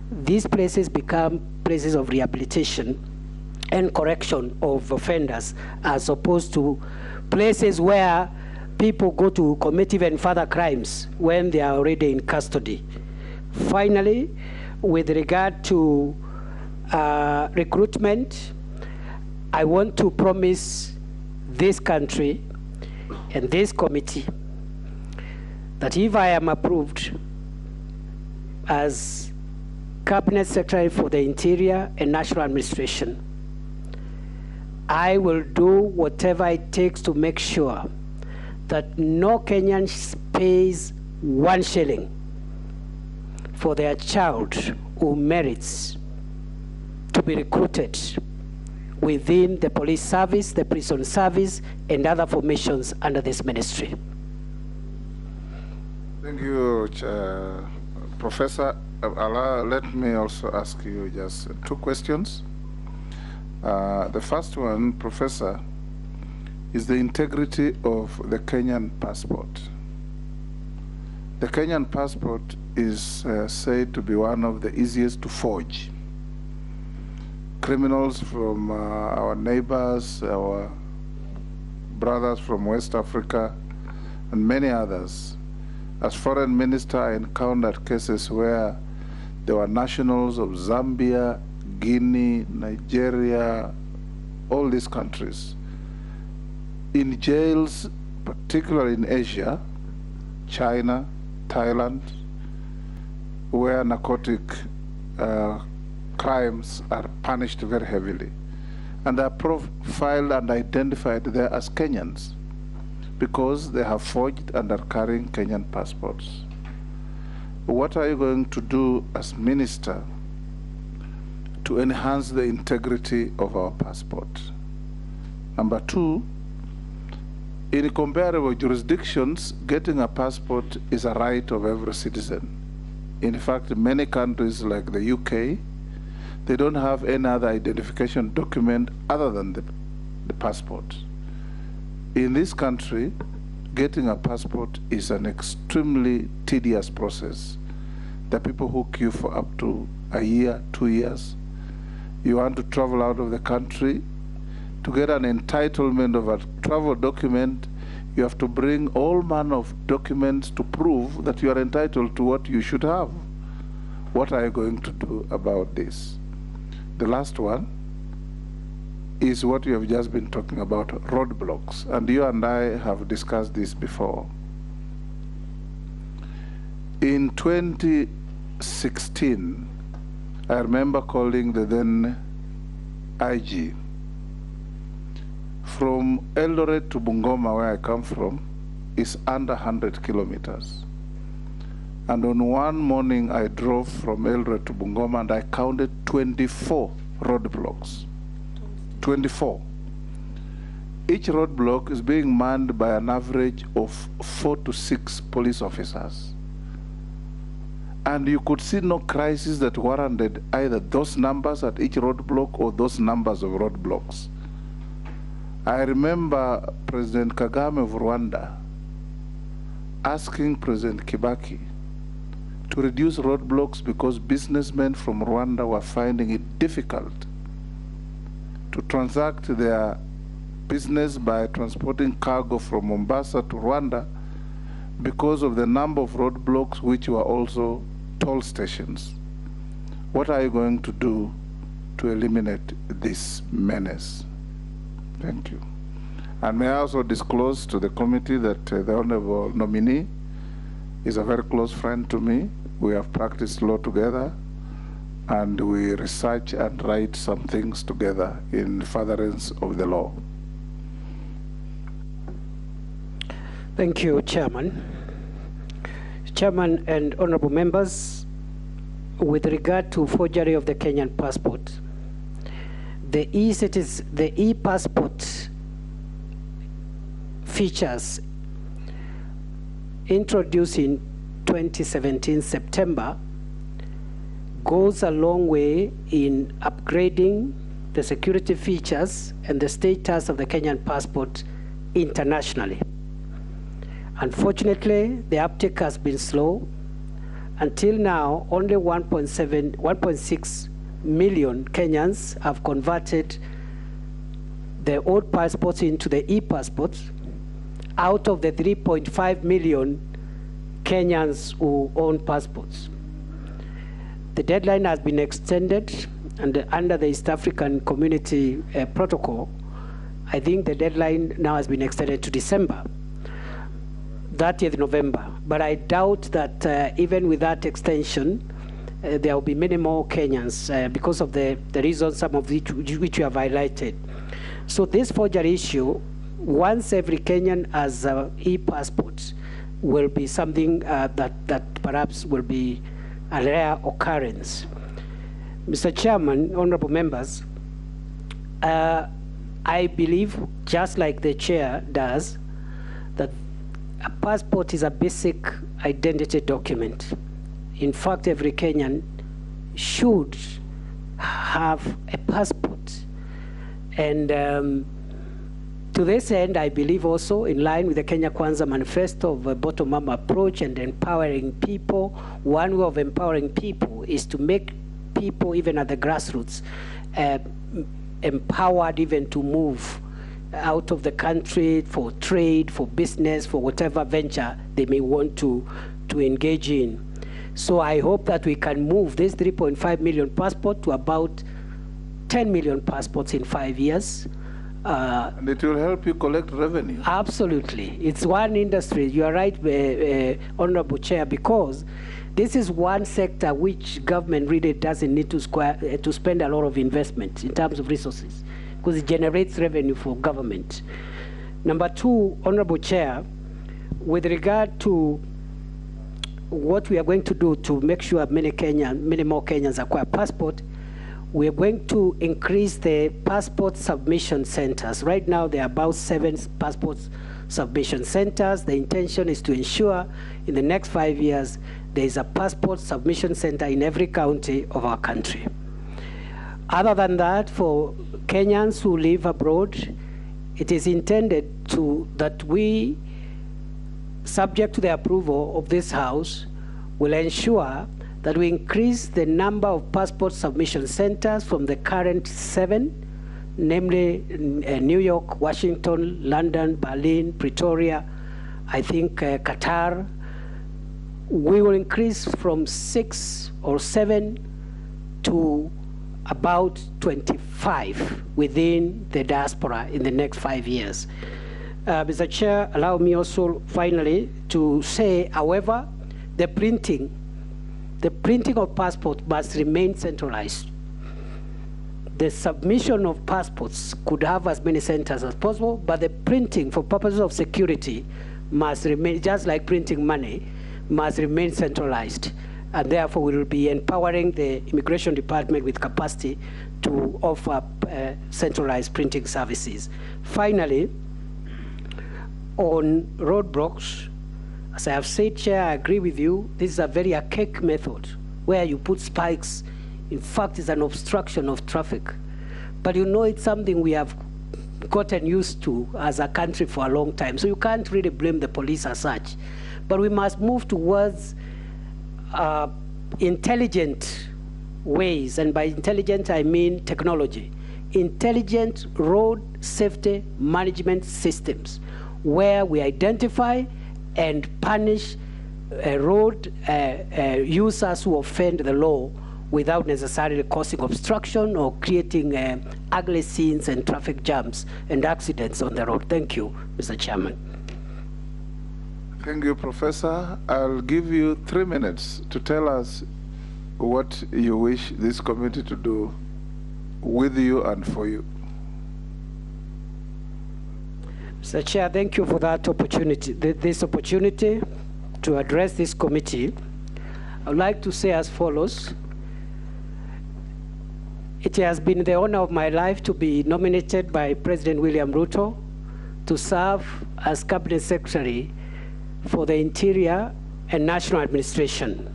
these places become places of rehabilitation and correction of offenders, as opposed to places where people go to commit even further crimes when they are already in custody. Finally, with regard to recruitment, I want to promise this country and this committee that if I am approved as Cabinet Secretary for the Interior and National Administration, I will do whatever it takes to make sure that no Kenyan pays 1 shilling for their child who merits to be recruited within the police service, the prison service, and other formations under this ministry. Thank you, Professor. Let me also ask you just 2 questions. The first one, Professor, is the integrity of the Kenyan passport. The Kenyan passport is said to be one of the easiest to forge. Criminals from our neighbors, our brothers from West Africa, and many others. As foreign minister, I encountered cases where there were nationals of Zambia, Guinea, Nigeria, all these countries, in jails, particularly in Asia, China, Thailand, where narcotic crimes are punished very heavily. And they are profiled and identified there as Kenyans because they have forged and are carrying Kenyan passports. What are you going to do as minister to enhance the integrity of our passport. Number two, in comparable jurisdictions, getting a passport is a right of every citizen. In fact, many countries like the UK, they don't have any other identification document other than the passport. In this country, getting a passport is an extremely tedious process. There are people who queue for up to a year, 2 years. You want to travel out of the country, to get an entitlement of a travel document, you have to bring all manner of documents to prove that you are entitled to what you should have. What are you going to do about this? The last one is what you have just been talking about, roadblocks. And you and I have discussed this before. In 2016, I remember calling the then IG. From Eldoret to Bungoma, where I come from, is under 100 kilometers. And on one morning, I drove from Eldoret to Bungoma, and I counted 24 roadblocks. 24. Each roadblock is being manned by an average of 4 to 6 police officers. And you could see no crisis that warranted either those numbers at each roadblock or those numbers of roadblocks. I remember President Kagame of Rwanda asking President Kibaki to reduce roadblocks because businessmen from Rwanda were finding it difficult to transact their business by transporting cargo from Mombasa to Rwanda because of the number of roadblocks, which were also toll stations. What are you going to do to eliminate this menace? Thank you. And may I also disclose to the committee that the Honorable nominee is a very close friend to me. We have practiced law together, and we research and write some things together in furtherance of the law. Thank you, Chairman. Chairman and honorable members, with regard to forgery of the Kenyan passport, the e-passport features introduced in 2017 September goes a long way in upgrading the security features and the status of the Kenyan passport internationally. Unfortunately, the uptake has been slow. Until now, only 1.6 million Kenyans have converted the old passports into the e-passports out of the 3.5 million Kenyans who own passports. The deadline has been extended, and under the East African Community Protocol, I think the deadline now has been extended to December, 30th November. But I doubt that even with that extension, there will be many more Kenyans because of the reasons, some of which you have highlighted. So this forgery issue, once every Kenyan has e-passport, will be something that perhaps will be a rare occurrence. Mr. Chairman, honorable members, I believe, just like the chair does, that a passport is a basic identity document. In fact, every Kenyan should have a passport. And to this end, I believe also, in line with the Kenya Kwanza manifesto of a bottom-up approach and empowering people, one way of empowering people is to make people, even at the grassroots, empowered even to move out of the country for trade, for business, for whatever venture they may want to engage in. So I hope that we can move this 3.5 million passport to about 10 million passports in 5 years. And it will help you collect revenue. Absolutely. It's one industry. You are right, Honorable Chair, because this is one sector which government really doesn't need to spend a lot of investment in terms of resources, because it generates revenue for government. Number two, Honorable Chair, with regard to what we are going to do to make sure many more Kenyans acquire passport, We are going to increase the passport submission centers. Right now, there are about 7 passport submission centers. The intention is to ensure in the next 5 years, there is a passport submission center in every county of our country. Other than that, for Kenyans who live abroad, it is intended that we, subject to the approval of this House, will ensure that we increase the number of passport submission centers from the current 7, namely New York, Washington, London, Berlin, Pretoria, I think Qatar. We will increase from 6 or 7 to about 25 within the diaspora in the next 5 years. Mr. Chair, allow me also finally to say, however, the printing of passports must remain centralized. The submission of passports could have as many centers as possible, but the printing for purposes of security must remain, just like printing money, must remain centralized. And therefore, we will be empowering the Immigration Department with capacity to offer centralized printing services. Finally, on roadblocks, as I have said, Chair, I agree with you. This is a very archaic method where you put spikes. In fact, it's an obstruction of traffic. But you know, it's something we have gotten used to as a country for a long time. So you can't really blame the police as such. But we must move towards intelligent ways, and by intelligent I mean technology, intelligent road safety management systems, where we identify and punish road users who offend the law without necessarily causing obstruction or creating ugly scenes and traffic jams and accidents on the road. Thank you, Mr. Chairman. Thank you, Professor. I'll give you 3 minutes to tell us what you wish this committee to do with you and for you. Mr. Chair, thank you for that opportunity, this opportunity to address this committee. I would like to say as follows. It has been the honor of my life to be nominated by President William Ruto to serve as Cabinet Secretary for the Interior and National Administration.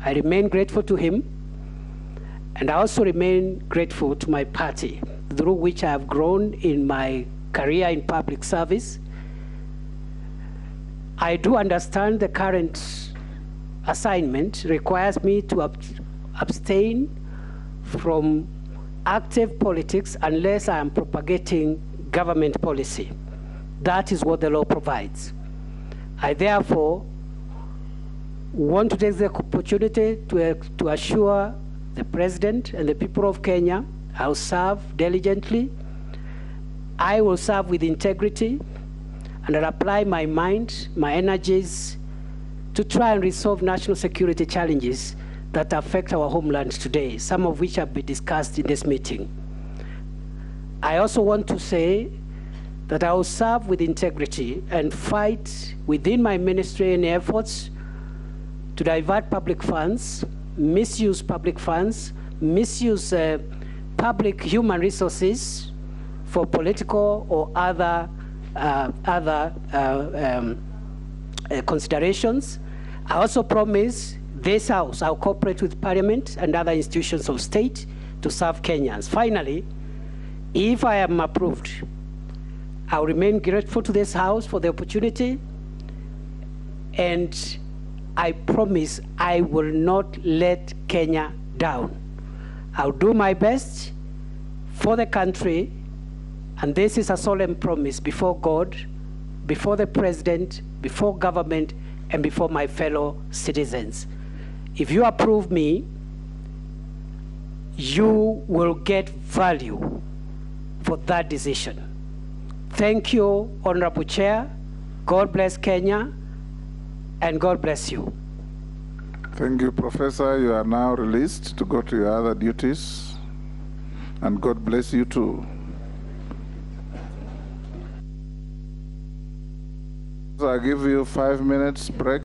I remain grateful to him, and I also remain grateful to my party, through which I have grown in my career in public service. I do understand the current assignment requires me to abstain from active politics unless I am propagating government policy. That is what the law provides. I therefore want to take the opportunity to assure the President and the people of Kenya I will serve diligently, I will serve with integrity, and I'll apply my mind, my energies to try and resolve national security challenges that affect our homeland today, some of which have been discussed in this meeting. I also want to say that I will serve with integrity and fight within my ministry any efforts to divert public funds, misuse public funds, misuse public human resources for political or other considerations. I also promise this House, I'll cooperate with Parliament and other institutions of state to serve Kenyans. Finally, if I am approved, I'll remain grateful to this House for the opportunity, and I promise I will not let Kenya down. I'll do my best for the country, and this is a solemn promise before God, before the President, before government, and before my fellow citizens. If you approve me, you will get value for that decision. Thank you, Honorable Chair. God bless Kenya, and God bless you. Thank you, Professor. You are now released to go to your other duties, and God bless you too. So I give you 5 minutes break.